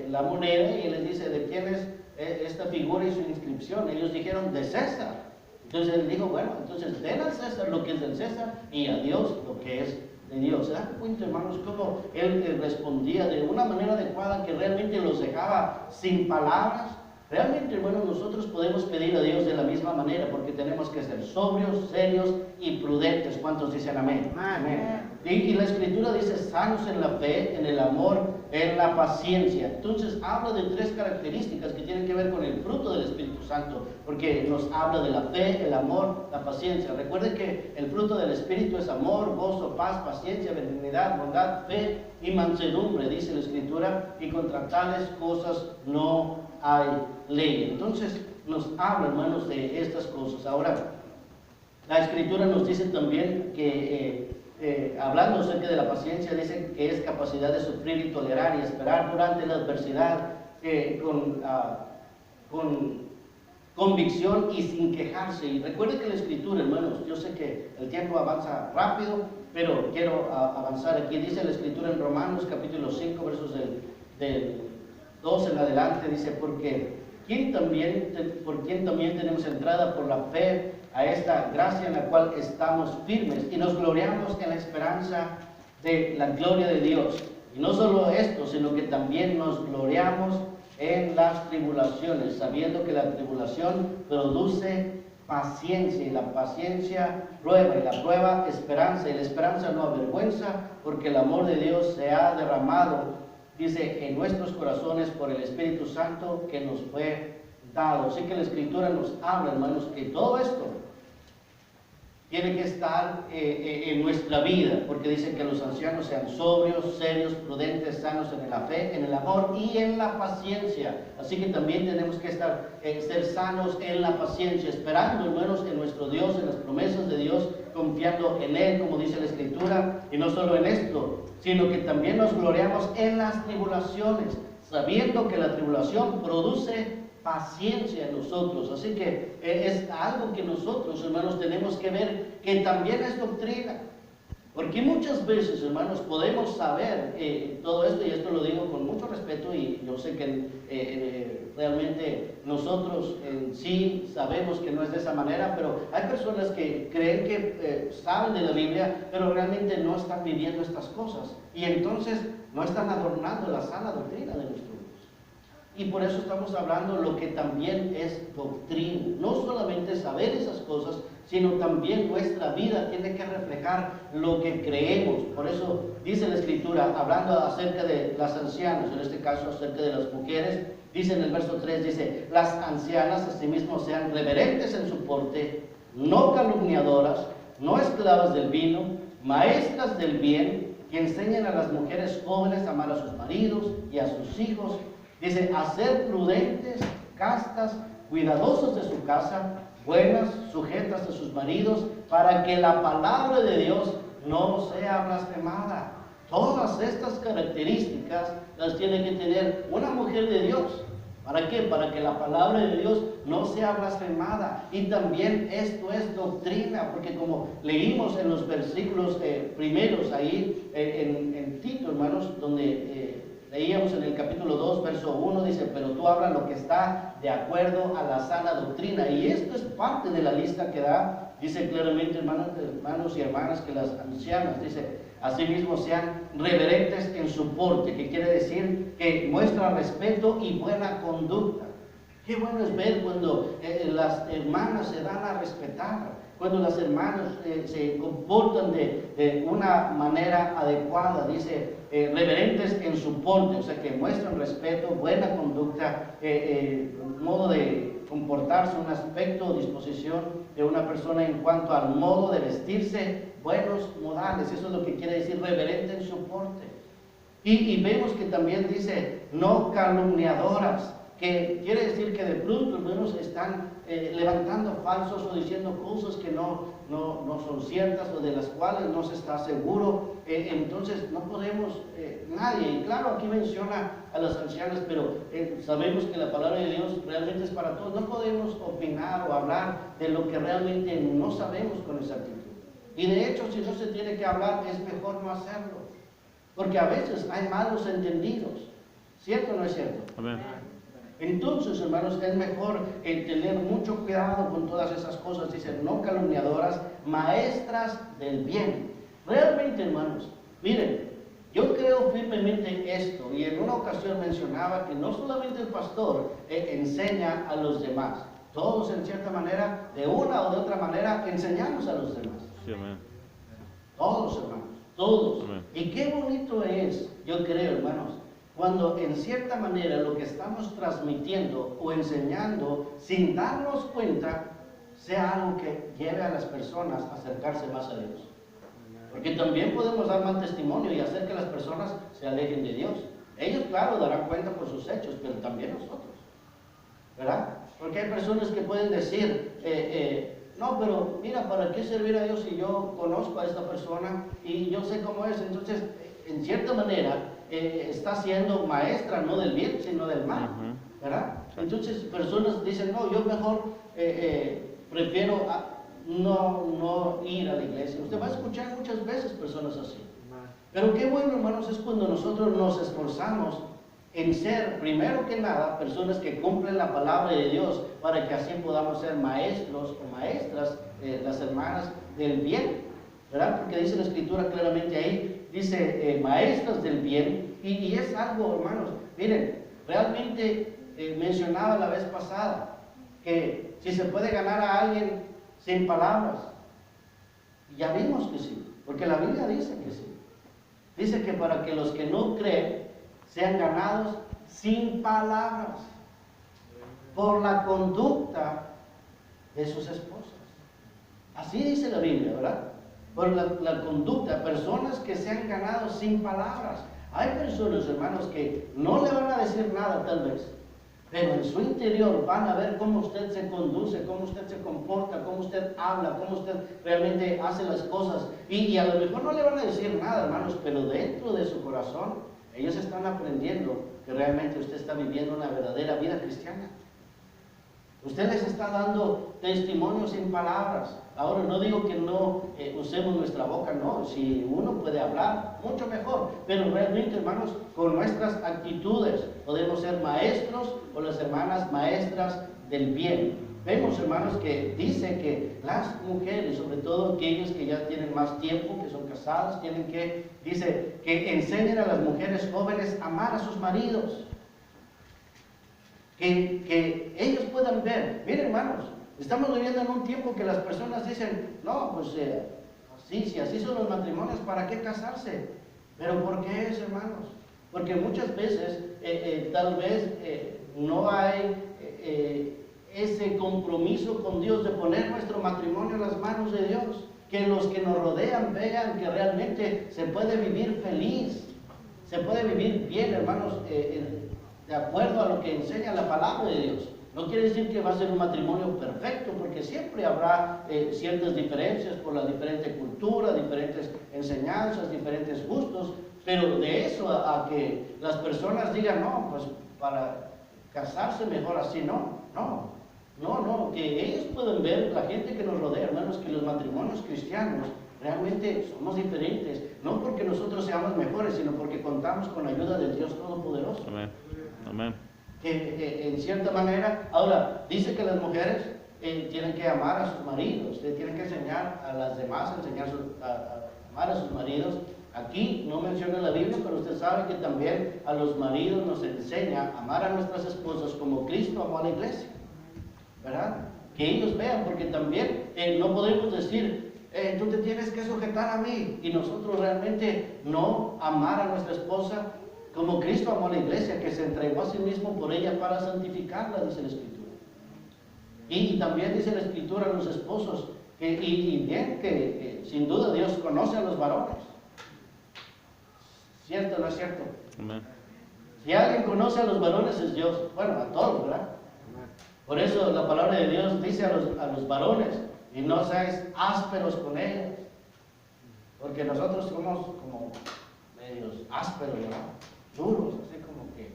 Speaker 5: la moneda y les dice, ¿de quién es esta figura y su inscripción? Ellos dijeron, de César. Entonces Él dijo, bueno, entonces den al César lo que es del César y a Dios lo que es de Dios. ¿Se dan cuenta, hermanos, cómo Él respondía de una manera adecuada que realmente los dejaba sin palabras? Realmente, hermanos, nosotros podemos pedir a Dios de la misma manera, porque tenemos que ser sobrios, serios y prudentes. ¿Cuántos dicen amén? Amén. Y la Escritura dice, sanos en la fe, en el amor, en la paciencia. Entonces habla de 3 características que tienen que ver con el fruto del Espíritu Santo, porque nos habla de la fe, el amor, la paciencia. Recuerden que el fruto del Espíritu es amor, gozo, paz, paciencia, benignidad, bondad, fe y mansedumbre, dice la Escritura, y contra tales cosas no hay ley. Entonces nos habla, hermanos, de estas cosas. Ahora, la Escritura nos dice también que hablando acerca de la paciencia, dice que es capacidad de sufrir y tolerar y esperar durante la adversidad con convicción y sin quejarse. Y recuerde que la Escritura, hermanos, yo sé que el tiempo avanza rápido, pero quiero avanzar aquí. Dice la Escritura en Romanos capítulo 5, versos del 2 en adelante, dice, por quien también tenemos entrada por la fe a esta gracia en la cual estamos firmes y nos gloriamos en la esperanza de la gloria de Dios. Y no solo esto, sino que también nos gloriamos en las tribulaciones, sabiendo que la tribulación produce paciencia, y la paciencia prueba, y la prueba esperanza, y la esperanza no avergüenza, porque el amor de Dios se ha derramado, dice, en nuestros corazones por el Espíritu Santo que nos fue dado. Así que la Escritura nos habla, hermanos, que todo esto tiene que estar en nuestra vida, porque dice que los ancianos sean sobrios, serios, prudentes, sanos en la fe, en el amor y en la paciencia. Así que también tenemos que ser sanos en la paciencia, esperando, hermanos, en nuestro Dios, en las promesas de Dios, confiando en Él, como dice la Escritura, y no solo en esto, sino que también nos gloriamos en las tribulaciones, sabiendo que la tribulación produce paciencia en nosotros. Así que es algo que nosotros, hermanos, tenemos que ver, que también es doctrina, porque muchas veces, hermanos, podemos saber todo esto, y esto lo digo con mucho respeto, y yo sé que realmente nosotros en sí sabemos que no es de esa manera, pero hay personas que creen que saben de la Biblia, pero realmente no están viviendo estas cosas, y entonces no están adornando la sana doctrina de nuestro Dios. Y por eso estamos hablando lo que también es doctrina. No solamente saber esas cosas, sino también nuestra vida tiene que reflejar lo que creemos. Por eso dice la Escritura, hablando acerca de las ancianas, en este caso acerca de las mujeres, dice en el verso 3, dice, las ancianas asimismo sean reverentes en su porte, no calumniadoras, no esclavas del vino, maestras del bien, que enseñen a las mujeres jóvenes a amar a sus maridos y a sus hijos. Dice, a ser prudentes, castas, cuidadosas de su casa, buenas, sujetas a sus maridos, para que la palabra de Dios no sea blasfemada. Todas estas características las tiene que tener una mujer de Dios. ¿Para qué? Para que la palabra de Dios no sea blasfemada. Y también esto es doctrina, porque como leímos en los versículos primeros ahí en Tito, hermanos, donde leíamos en el capítulo 2, verso 1, dice, pero tú hablas lo que está de acuerdo a la sana doctrina. Y esto es parte de la lista que da, dice claramente, hermanos y hermanas, que las ancianas, dice, asimismo sean reverentes en su porte, que quiere decir que muestran respeto y buena conducta. Qué bueno es ver cuando las hermanas se dan a respetar, cuando las hermanas se comportan de una manera adecuada, dice, reverentes en su porte, o sea que muestran respeto, buena conducta, modo de comportarse, un aspecto o disposición de una persona en cuanto al modo de vestirse, buenos modales. Eso es lo que quiere decir reverente en su porte. Y vemos que también dice no calumniadoras, que quiere decir que de pronto, hermanos, están levantando falsos o diciendo cosas que no son ciertas o de las cuales no se está seguro. Entonces no podemos, nadie, y claro, aquí menciona a las ancianas, pero sabemos que la palabra de Dios realmente es para todos. No podemos opinar o hablar de lo que realmente no sabemos con exactitud. Y de hecho, si no se tiene que hablar, es mejor no hacerlo, porque a veces hay malos entendidos. ¿Cierto o no es cierto?
Speaker 6: Amén.
Speaker 5: Entonces, hermanos, es mejor tener mucho cuidado con todas esas cosas. Dicen, no calumniadoras, maestras del bien. Realmente, hermanos, miren, yo creo firmemente en esto, y en una ocasión mencionaba que no solamente el pastor enseña a los demás, todos en cierta manera, de una o de otra manera, enseñamos a los demás.
Speaker 6: Sí, amén.
Speaker 5: Todos, hermanos, todos.
Speaker 6: Amén.
Speaker 5: Y qué bonito es, yo creo, hermanos, cuando en cierta manera lo que estamos transmitiendo o enseñando sin darnos cuenta sea algo que lleve a las personas a acercarse más a Dios. Porque también podemos dar mal testimonio y hacer que las personas se alejen de Dios. Ellos, claro, darán cuenta por sus hechos, pero también nosotros, ¿verdad? Porque hay personas que pueden decir, no, pero mira, ¿para qué servir a Dios si yo conozco a esta persona y yo sé cómo es? Entonces, en cierta manera, está siendo maestra no del bien, sino del mal, ¿verdad? Entonces, personas dicen, no, yo mejor prefiero no ir a la iglesia. Usted va a escuchar muchas veces personas así. Pero qué bueno, hermanos, es cuando nosotros nos esforzamos en ser, primero que nada, personas que cumplen la palabra de Dios, para que así podamos ser maestros o maestras, las hermanas del bien, ¿verdad? Porque dice la Escritura claramente ahí, dice maestras del bien, y es algo, hermanos, miren, realmente mencionaba la vez pasada, que si se puede ganar a alguien sin palabras. Ya vimos que sí, porque la Biblia dice que sí. Dice que para que los que no creen sean ganados sin palabras, por la conducta de sus esposas. Así dice la Biblia, ¿verdad? Por la conducta, personas que se han ganado sin palabras. Hay personas, hermanos, que no le van a decir nada tal vez, pero en su interior van a ver cómo usted se conduce, cómo usted se comporta, cómo usted habla, cómo usted realmente hace las cosas. Y a lo mejor no le van a decir nada, hermanos, pero dentro de su corazón, ellos están aprendiendo que realmente usted está viviendo una verdadera vida cristiana. Usted les está dando testimonio sin palabras. Ahora, no digo que no usemos nuestra boca, no. Si uno puede hablar, mucho mejor. Pero realmente, hermanos, con nuestras actitudes podemos ser maestros o las hermanas maestras del bien. Vemos, hermanos, que dice que las mujeres, sobre todo aquellas que ya tienen más tiempo, que son casadas, dice que enseñen a las mujeres jóvenes a amar a sus maridos. Que ellos puedan ver. Miren, hermanos, estamos viviendo en un tiempo que las personas dicen, no, pues si así son los matrimonios, ¿para qué casarse? Pero ¿por qué es, hermanos? Porque muchas veces tal vez no hay ese compromiso con Dios de poner nuestro matrimonio en las manos de Dios. Que los que nos rodean vean que realmente se puede vivir feliz, se puede vivir bien, hermanos, de acuerdo a lo que enseña la palabra de Dios. No quiere decir que va a ser un matrimonio perfecto, porque siempre habrá ciertas diferencias por la diferente cultura, diferentes enseñanzas, diferentes gustos, pero de eso a que las personas digan, no, pues para casarse mejor así, no, que ellos pueden ver, la gente que nos rodea, hermanos, que los matrimonios cristianos realmente somos diferentes, no porque nosotros seamos mejores, sino porque contamos con la ayuda del Dios Todopoderoso.
Speaker 6: Amén. Amén.
Speaker 5: Que en cierta manera, ahora, dice que las mujeres tienen que amar a sus maridos, tienen que enseñar a las demás, a amar a sus maridos. Aquí no menciona la Biblia, pero usted sabe que también a los maridos nos enseña a amar a nuestras esposas como Cristo amó a la iglesia, ¿verdad? Que ellos vean, porque también no podemos decir, tú te tienes que sujetar a mí, y nosotros realmente no amar a nuestra esposa como Cristo amó a la iglesia, que se entregó a sí mismo por ella para santificarla, dice la Escritura. Y también dice la Escritura a los esposos, que sin duda Dios conoce a los varones. ¿Cierto o no es cierto?
Speaker 6: Amén.
Speaker 5: Si alguien conoce a los varones es Dios. Bueno, a todos, ¿verdad? Por eso la palabra de Dios dice a los varones, y no seáis ásperos con ellos. Porque nosotros somos como medios ásperos, ¿verdad? Duros, así como que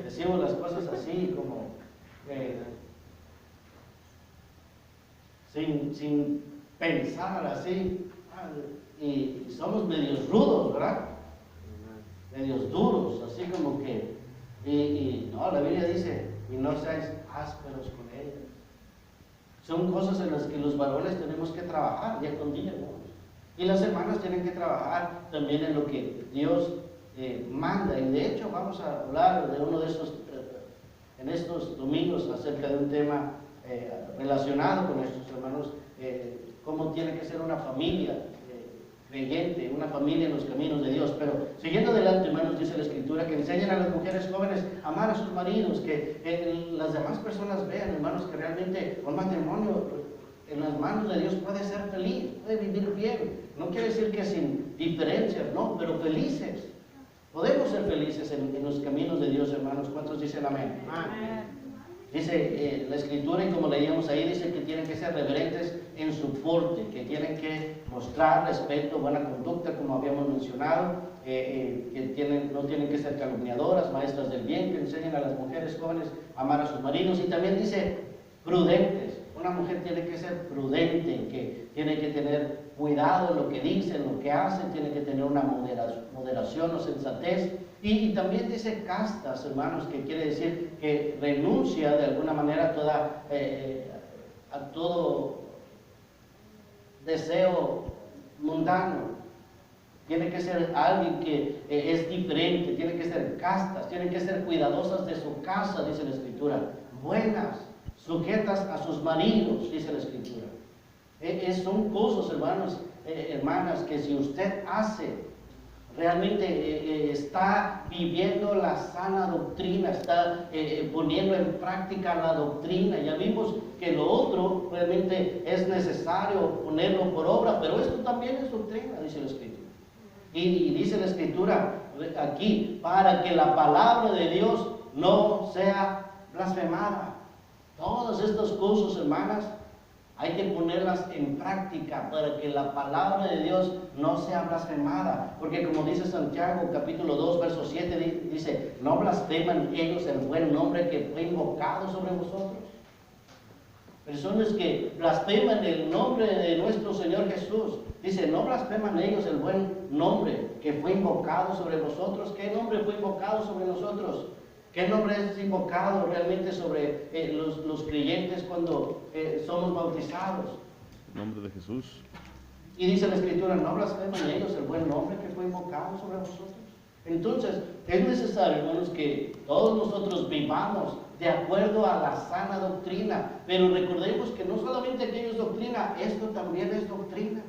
Speaker 5: decimos las cosas así, como sin pensar así, y somos medios rudos, ¿verdad? Medios duros, así como que, no, la Biblia dice, y no seáis ásperos con ellos. Son cosas en las que los varones tenemos que trabajar día con día, ¿no? Y las hermanas tienen que trabajar también en lo que Dios manda. Y de hecho vamos a hablar de uno de estos, en estos domingos, acerca de un tema relacionado con estos hermanos, cómo tiene que ser una familia creyente, una familia en los caminos de Dios. Pero siguiendo adelante, hermanos, dice la Escritura que enseñan a las mujeres jóvenes a amar a sus maridos, que las demás personas vean, hermanos, que realmente un matrimonio en las manos de Dios puede ser feliz, puede vivir bien. No quiere decir que sin diferencias, no, pero felices. Podemos ser felices en los caminos de Dios, hermanos. ¿Cuántos dicen amén?
Speaker 2: Amén.
Speaker 5: Dice la Escritura, y como leíamos ahí, dice que tienen que ser reverentes en su porte, que tienen que mostrar respeto, buena conducta, como habíamos mencionado, que no tienen que ser calumniadoras, maestras del bien, que enseñen a las mujeres jóvenes a amar a sus maridos. Y también dice prudentes. Una mujer tiene que ser prudente, que tiene que tener cuidado en lo que dice, en lo que hace, tiene que tener una moderación o sensatez. Y también dice castas, hermanos, que quiere decir que renuncia de alguna manera a todo deseo mundano. tiene que ser alguien que es diferente, tiene que ser castas, tienen que ser cuidadosas de su casa, dice la Escritura, buenas, sujetas a sus maridos, dice la Escritura. Son cosas, hermanos, hermanas, que si usted hace, realmente está viviendo la sana doctrina, está poniendo en práctica la doctrina. Ya vimos que lo otro realmente es necesario ponerlo por obra, pero esto también es doctrina, dice la Escritura. Y dice la Escritura aquí, para que la palabra de Dios no sea blasfemada. Todas estas cosas, hermanas, hay que ponerlas en práctica para que la palabra de Dios no sea blasfemada. Porque como dice Santiago capítulo 2, verso 7, dice, no blasfeman ellos el buen nombre que fue invocado sobre vosotros. Personas que blasfeman el nombre de nuestro Señor Jesús. Dice, no blasfeman ellos el buen nombre que fue invocado sobre vosotros. ¿Qué nombre fue invocado sobre nosotros? ¿Qué nombre es invocado realmente sobre los creyentes cuando somos bautizados?
Speaker 6: El nombre de Jesús.
Speaker 5: Y dice la Escritura, no blasfeman ellos el buen nombre que fue invocado sobre vosotros. Entonces, es necesario, hermanos, que todos nosotros vivamos de acuerdo a la sana doctrina. Pero recordemos que no solamente aquello es doctrina, esto también es doctrina.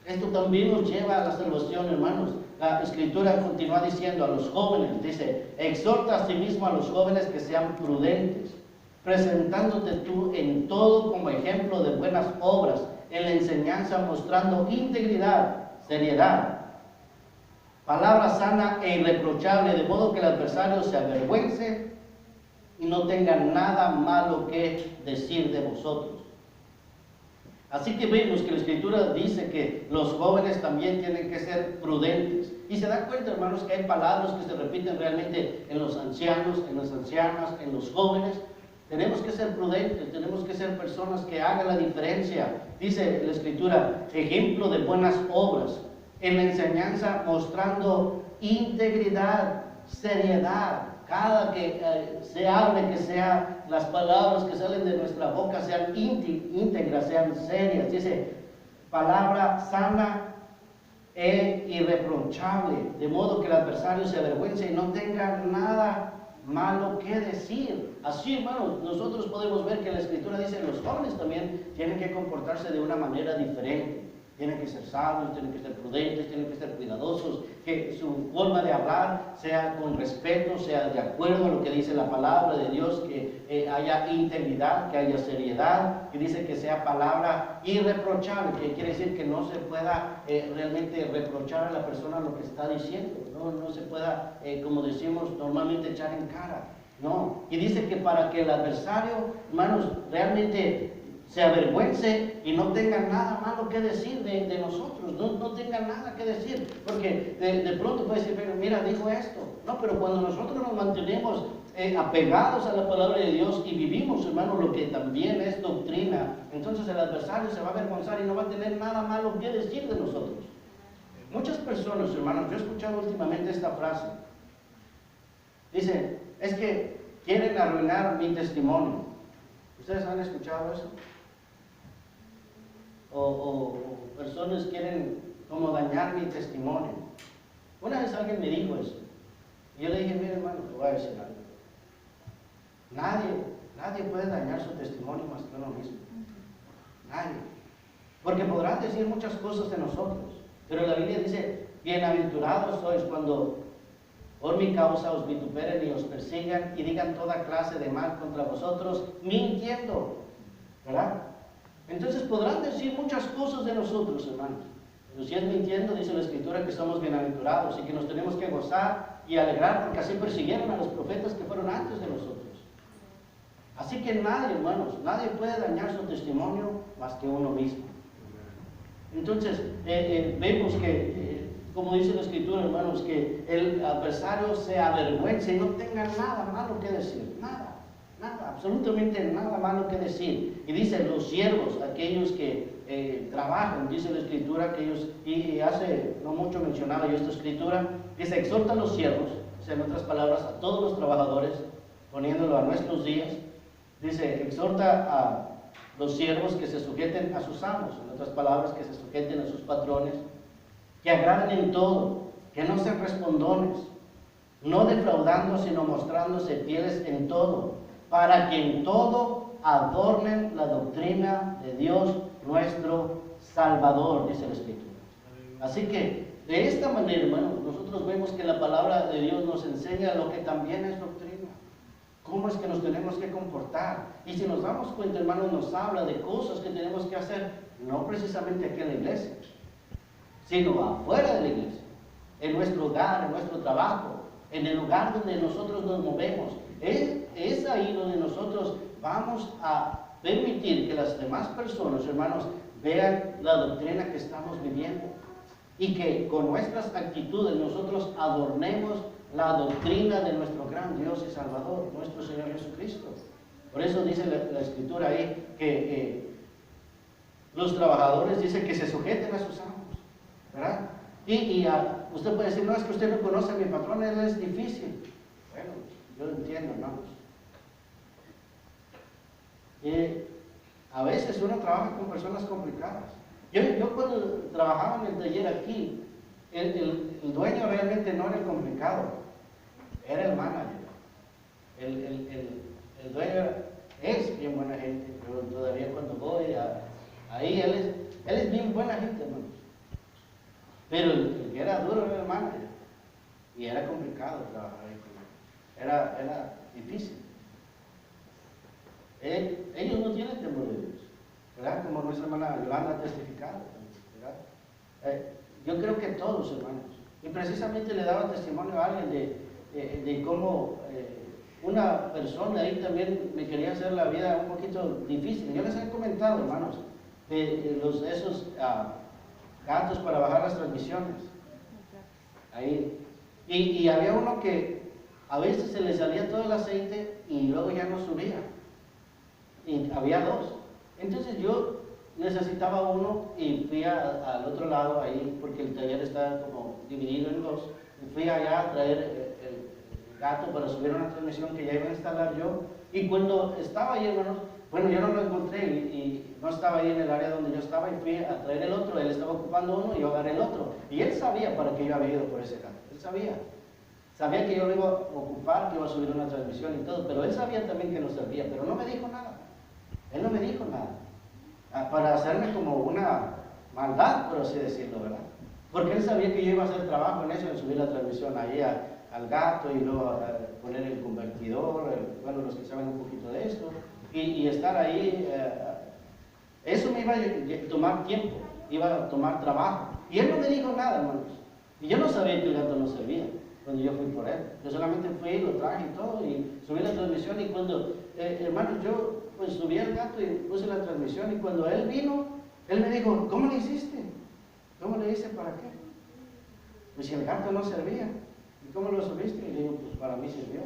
Speaker 5: Esto también nos lleva a la salvación, hermanos. La Escritura continúa diciendo a los jóvenes, dice, exhorta a sí mismo a los jóvenes que sean prudentes, presentándote tú en todo como ejemplo de buenas obras, en la enseñanza mostrando integridad, seriedad, palabra sana e irreprochable, de modo que el adversario se avergüence y no tenga nada malo que decir de vosotros. Así que vemos que la Escritura dice que los jóvenes también tienen que ser prudentes. Y se da cuenta, hermanos, que hay palabras que se repiten realmente en los ancianos, en las ancianas, en los jóvenes. Tenemos que ser prudentes, tenemos que ser personas que hagan la diferencia. Dice la Escritura, ejemplo de buenas obras, en la enseñanza mostrando integridad, seriedad. Cada que se hable, que sean las palabras que salen de nuestra boca sean íntegras, sean serias. Dice, palabra sana e irreprochable, de modo que el adversario se avergüence y no tenga nada malo que decir. Así, hermanos, nosotros podemos ver que la Escritura dice que los jóvenes también tienen que comportarse de una manera diferente. Tienen que ser sabios, tienen que ser prudentes, tienen que ser cuidadosos, que su forma de hablar sea con respeto, sea de acuerdo a lo que dice la palabra de Dios, que haya integridad, que haya seriedad, que dice que sea palabra irreprochable, que quiere decir que no se pueda realmente reprochar a la persona lo que está diciendo, no se pueda, como decimos normalmente, echar en cara. No, y dice que para que el adversario, hermanos, realmente se avergüence y no tenga nada malo que decir de nosotros, no tenga nada que decir, porque de pronto puede decir, pero mira, dijo esto. No, pero cuando nosotros nos mantenemos apegados a la palabra de Dios y vivimos, hermano, lo que también es doctrina, entonces el adversario se va a avergonzar y no va a tener nada malo que decir de nosotros. Muchas personas, hermanos, yo he escuchado últimamente esta frase, dicen, es que quieren arruinar mi testimonio. ¿Ustedes han escuchado eso? O personas quieren como dañar mi testimonio. Una vez alguien me dijo eso. Y yo le dije, mire hermano, te voy a decir algo. Nadie puede dañar su testimonio más que uno mismo. Nadie. Porque podrán decir muchas cosas de nosotros. Pero la Biblia dice, bienaventurados sois cuando por mi causa os vituperen y os persigan y digan toda clase de mal contra vosotros, mintiendo. ¿Verdad? Entonces podrán decir muchas cosas de nosotros, hermanos. Pero si es mintiendo, dice la Escritura que somos bienaventurados y que nos tenemos que gozar y alegrar porque así persiguieron a los profetas que fueron antes de nosotros. Así que nadie, hermanos, nadie puede dañar su testimonio más que uno mismo. Entonces, vemos que, como dice la Escritura, hermanos, que el adversario se avergüence y no tenga nada malo que decir, nada, absolutamente nada malo que decir. Y dice, los siervos, aquellos que trabajan, dice la Escritura, que ellos, y hace no mucho mencionaba yo esta Escritura, dice, exhorta a los siervos, o sea, en otras palabras, a todos los trabajadores, poniéndolo a nuestros días, dice, exhorta a los siervos que se sujeten a sus amos, en otras palabras, que se sujeten a sus patrones, que agraden en todo, que no sean respondones, no defraudando, sino mostrándose fieles en todo, para que en todo adornen la doctrina de Dios nuestro Salvador, dice la Escritura. Así que, de esta manera, hermanos, nosotros vemos que la palabra de Dios nos enseña lo que también es doctrina. ¿Cómo es que nos tenemos que comportar? Y si nos damos cuenta, hermanos, nos habla de cosas que tenemos que hacer, no precisamente aquí en la iglesia, sino afuera de la iglesia, en nuestro hogar, en nuestro trabajo, en el lugar donde nosotros nos movemos. Es ahí donde nosotros vamos a permitir que las demás personas, hermanos, vean la doctrina que estamos viviendo. Y que con nuestras actitudes nosotros adornemos la doctrina de nuestro gran Dios y Salvador, nuestro Señor Jesucristo. Por eso dice la Escritura ahí que los trabajadores dicen que se sujeten a sus amos, ¿verdad? Usted puede decir, no, es que usted no conoce a mi patrón, él es difícil. Bueno, yo lo entiendo, hermanos. A veces uno trabaja con personas complicadas. Yo cuando trabajaba en el taller aquí, el dueño realmente no era el complicado, era el manager. El dueño es bien buena gente, pero todavía cuando voy ahí, él es bien buena gente, hermanos. Pero el que era duro era el manager. Y era complicado trabajar ahí con él. Era difícil. Ellos no tienen temor de Dios, ¿verdad? Como nuestra hermana Yolanda ha testificado, ¿verdad? Yo creo que todos, hermanos. Y precisamente le daba testimonio a alguien de cómo una persona ahí también me quería hacer la vida un poquito difícil. Yo les he comentado, hermanos, de esos gatos para bajar las transmisiones. Ahí. Y había uno que a veces se le salía todo el aceite y luego ya no subía. Y había dos. Entonces yo necesitaba uno y fui al otro lado ahí, porque el taller está como dividido en dos. Y fui allá a traer el gato para subir una transmisión que ya iba a instalar yo. Y cuando estaba ahí, hermanos, bueno, yo no lo encontré y no estaba ahí en el área donde yo estaba y fui a traer el otro. Él estaba ocupando uno y yo agarré el otro. Y él sabía para qué yo había ido por ese gato. Él sabía. Sabía que yo lo iba a ocupar, que iba a subir una transmisión y todo, pero él sabía también que no servía, pero no me dijo nada. Él no me dijo nada. Para hacerme como una maldad, por así decirlo, ¿verdad? Porque él sabía que yo iba a hacer trabajo en eso, en subir la transmisión ahí al gato y luego poner el convertidor, bueno, los que saben un poquito de esto, y estar ahí. Eso me iba a tomar tiempo, iba a tomar trabajo. Y él no me dijo nada, hermanos. Y yo no sabía que el gato no servía cuando yo fui por él. Yo solamente fui, lo traje y todo, y subí la transmisión. Y cuando, hermanos, yo pues subí al gato y puse la transmisión. Y cuando él vino, él me dijo, ¿cómo le hiciste? ¿Cómo le hice para qué? Pues si el gato no servía. ¿Y cómo lo subiste? Y le digo, pues para mí sirvió.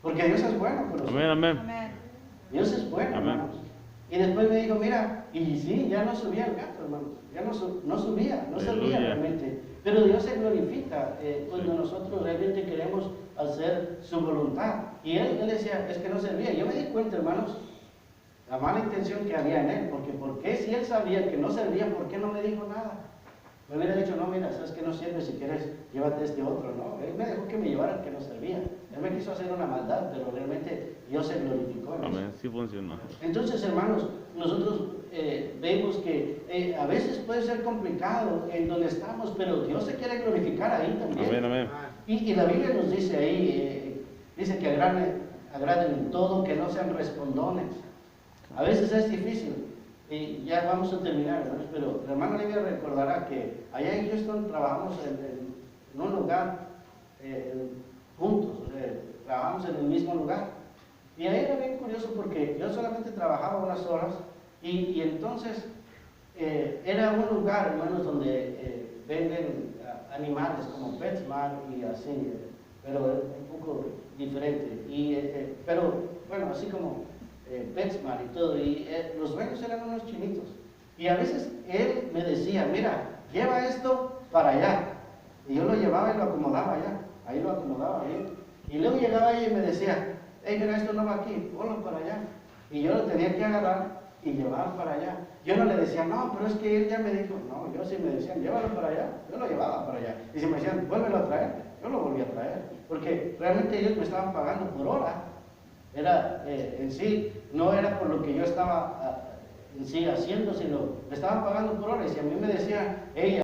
Speaker 5: Porque Dios es bueno con nosotros.
Speaker 6: Amén, amén.
Speaker 2: Amén.
Speaker 5: Dios es bueno,
Speaker 6: Amén.
Speaker 5: hermanos. Y después me dijo, mira, y sí, ya no subía el gato, hermanos. Ya no subía, no servía
Speaker 6: Aleluya.
Speaker 5: realmente. Pero Dios se glorifica cuando nosotros realmente queremos hacer su voluntad. Y él decía, es que no servía. Yo me di cuenta, hermanos, la mala intención que había en él. Porque ¿por qué si él sabía que no servía, por qué no me dijo nada? Me hubiera dicho, no, mira, sabes que no sirve, si quieres, llévate este otro, ¿no? Él me dejó que me llevara el que no servía. Él me quiso hacer una maldad, pero realmente Dios se glorificó en eso.
Speaker 6: Amén, sí funcionó.
Speaker 5: Entonces, hermanos, nosotros vemos que a veces puede ser complicado en donde estamos, pero Dios se quiere glorificar ahí también.
Speaker 6: Amén, amén.
Speaker 5: Y la Biblia nos dice ahí, dice que agraden en todo, que no sean respondones. A veces es difícil. Y ya vamos a terminar, hermanos, pero la hermana Livia recordará que allá en Houston trabajamos en un lugar juntos, o sea, trabajamos en el mismo lugar. Y ahí era bien curioso porque yo solamente trabajaba unas horas y entonces era un lugar, hermanos, donde venden animales como PetSmart y así, pero un poco diferente. Pero bueno, así como PetSmart y todo, y los dueños eran unos chinitos. Y a veces él me decía, mira, lleva esto para allá. Y yo lo llevaba y lo acomodaba allá. Ahí lo acomodaba bien. Y luego llegaba ella y me decía, hey, mira, esto no va aquí, ponlo para allá. Y yo lo tenía que agarrar y llevar para allá. Yo no le decía, no, pero es que él ya me dijo, no, yo sí me decían, llévalo para allá. Yo lo llevaba allá. Y si me decían, vuélvelo a traer, yo lo volví a traer, porque realmente ellos me estaban pagando por hora. Era en sí, no era por lo que yo estaba en sí haciendo, sino me estaban pagando por hora. Y si a mí me decían, ella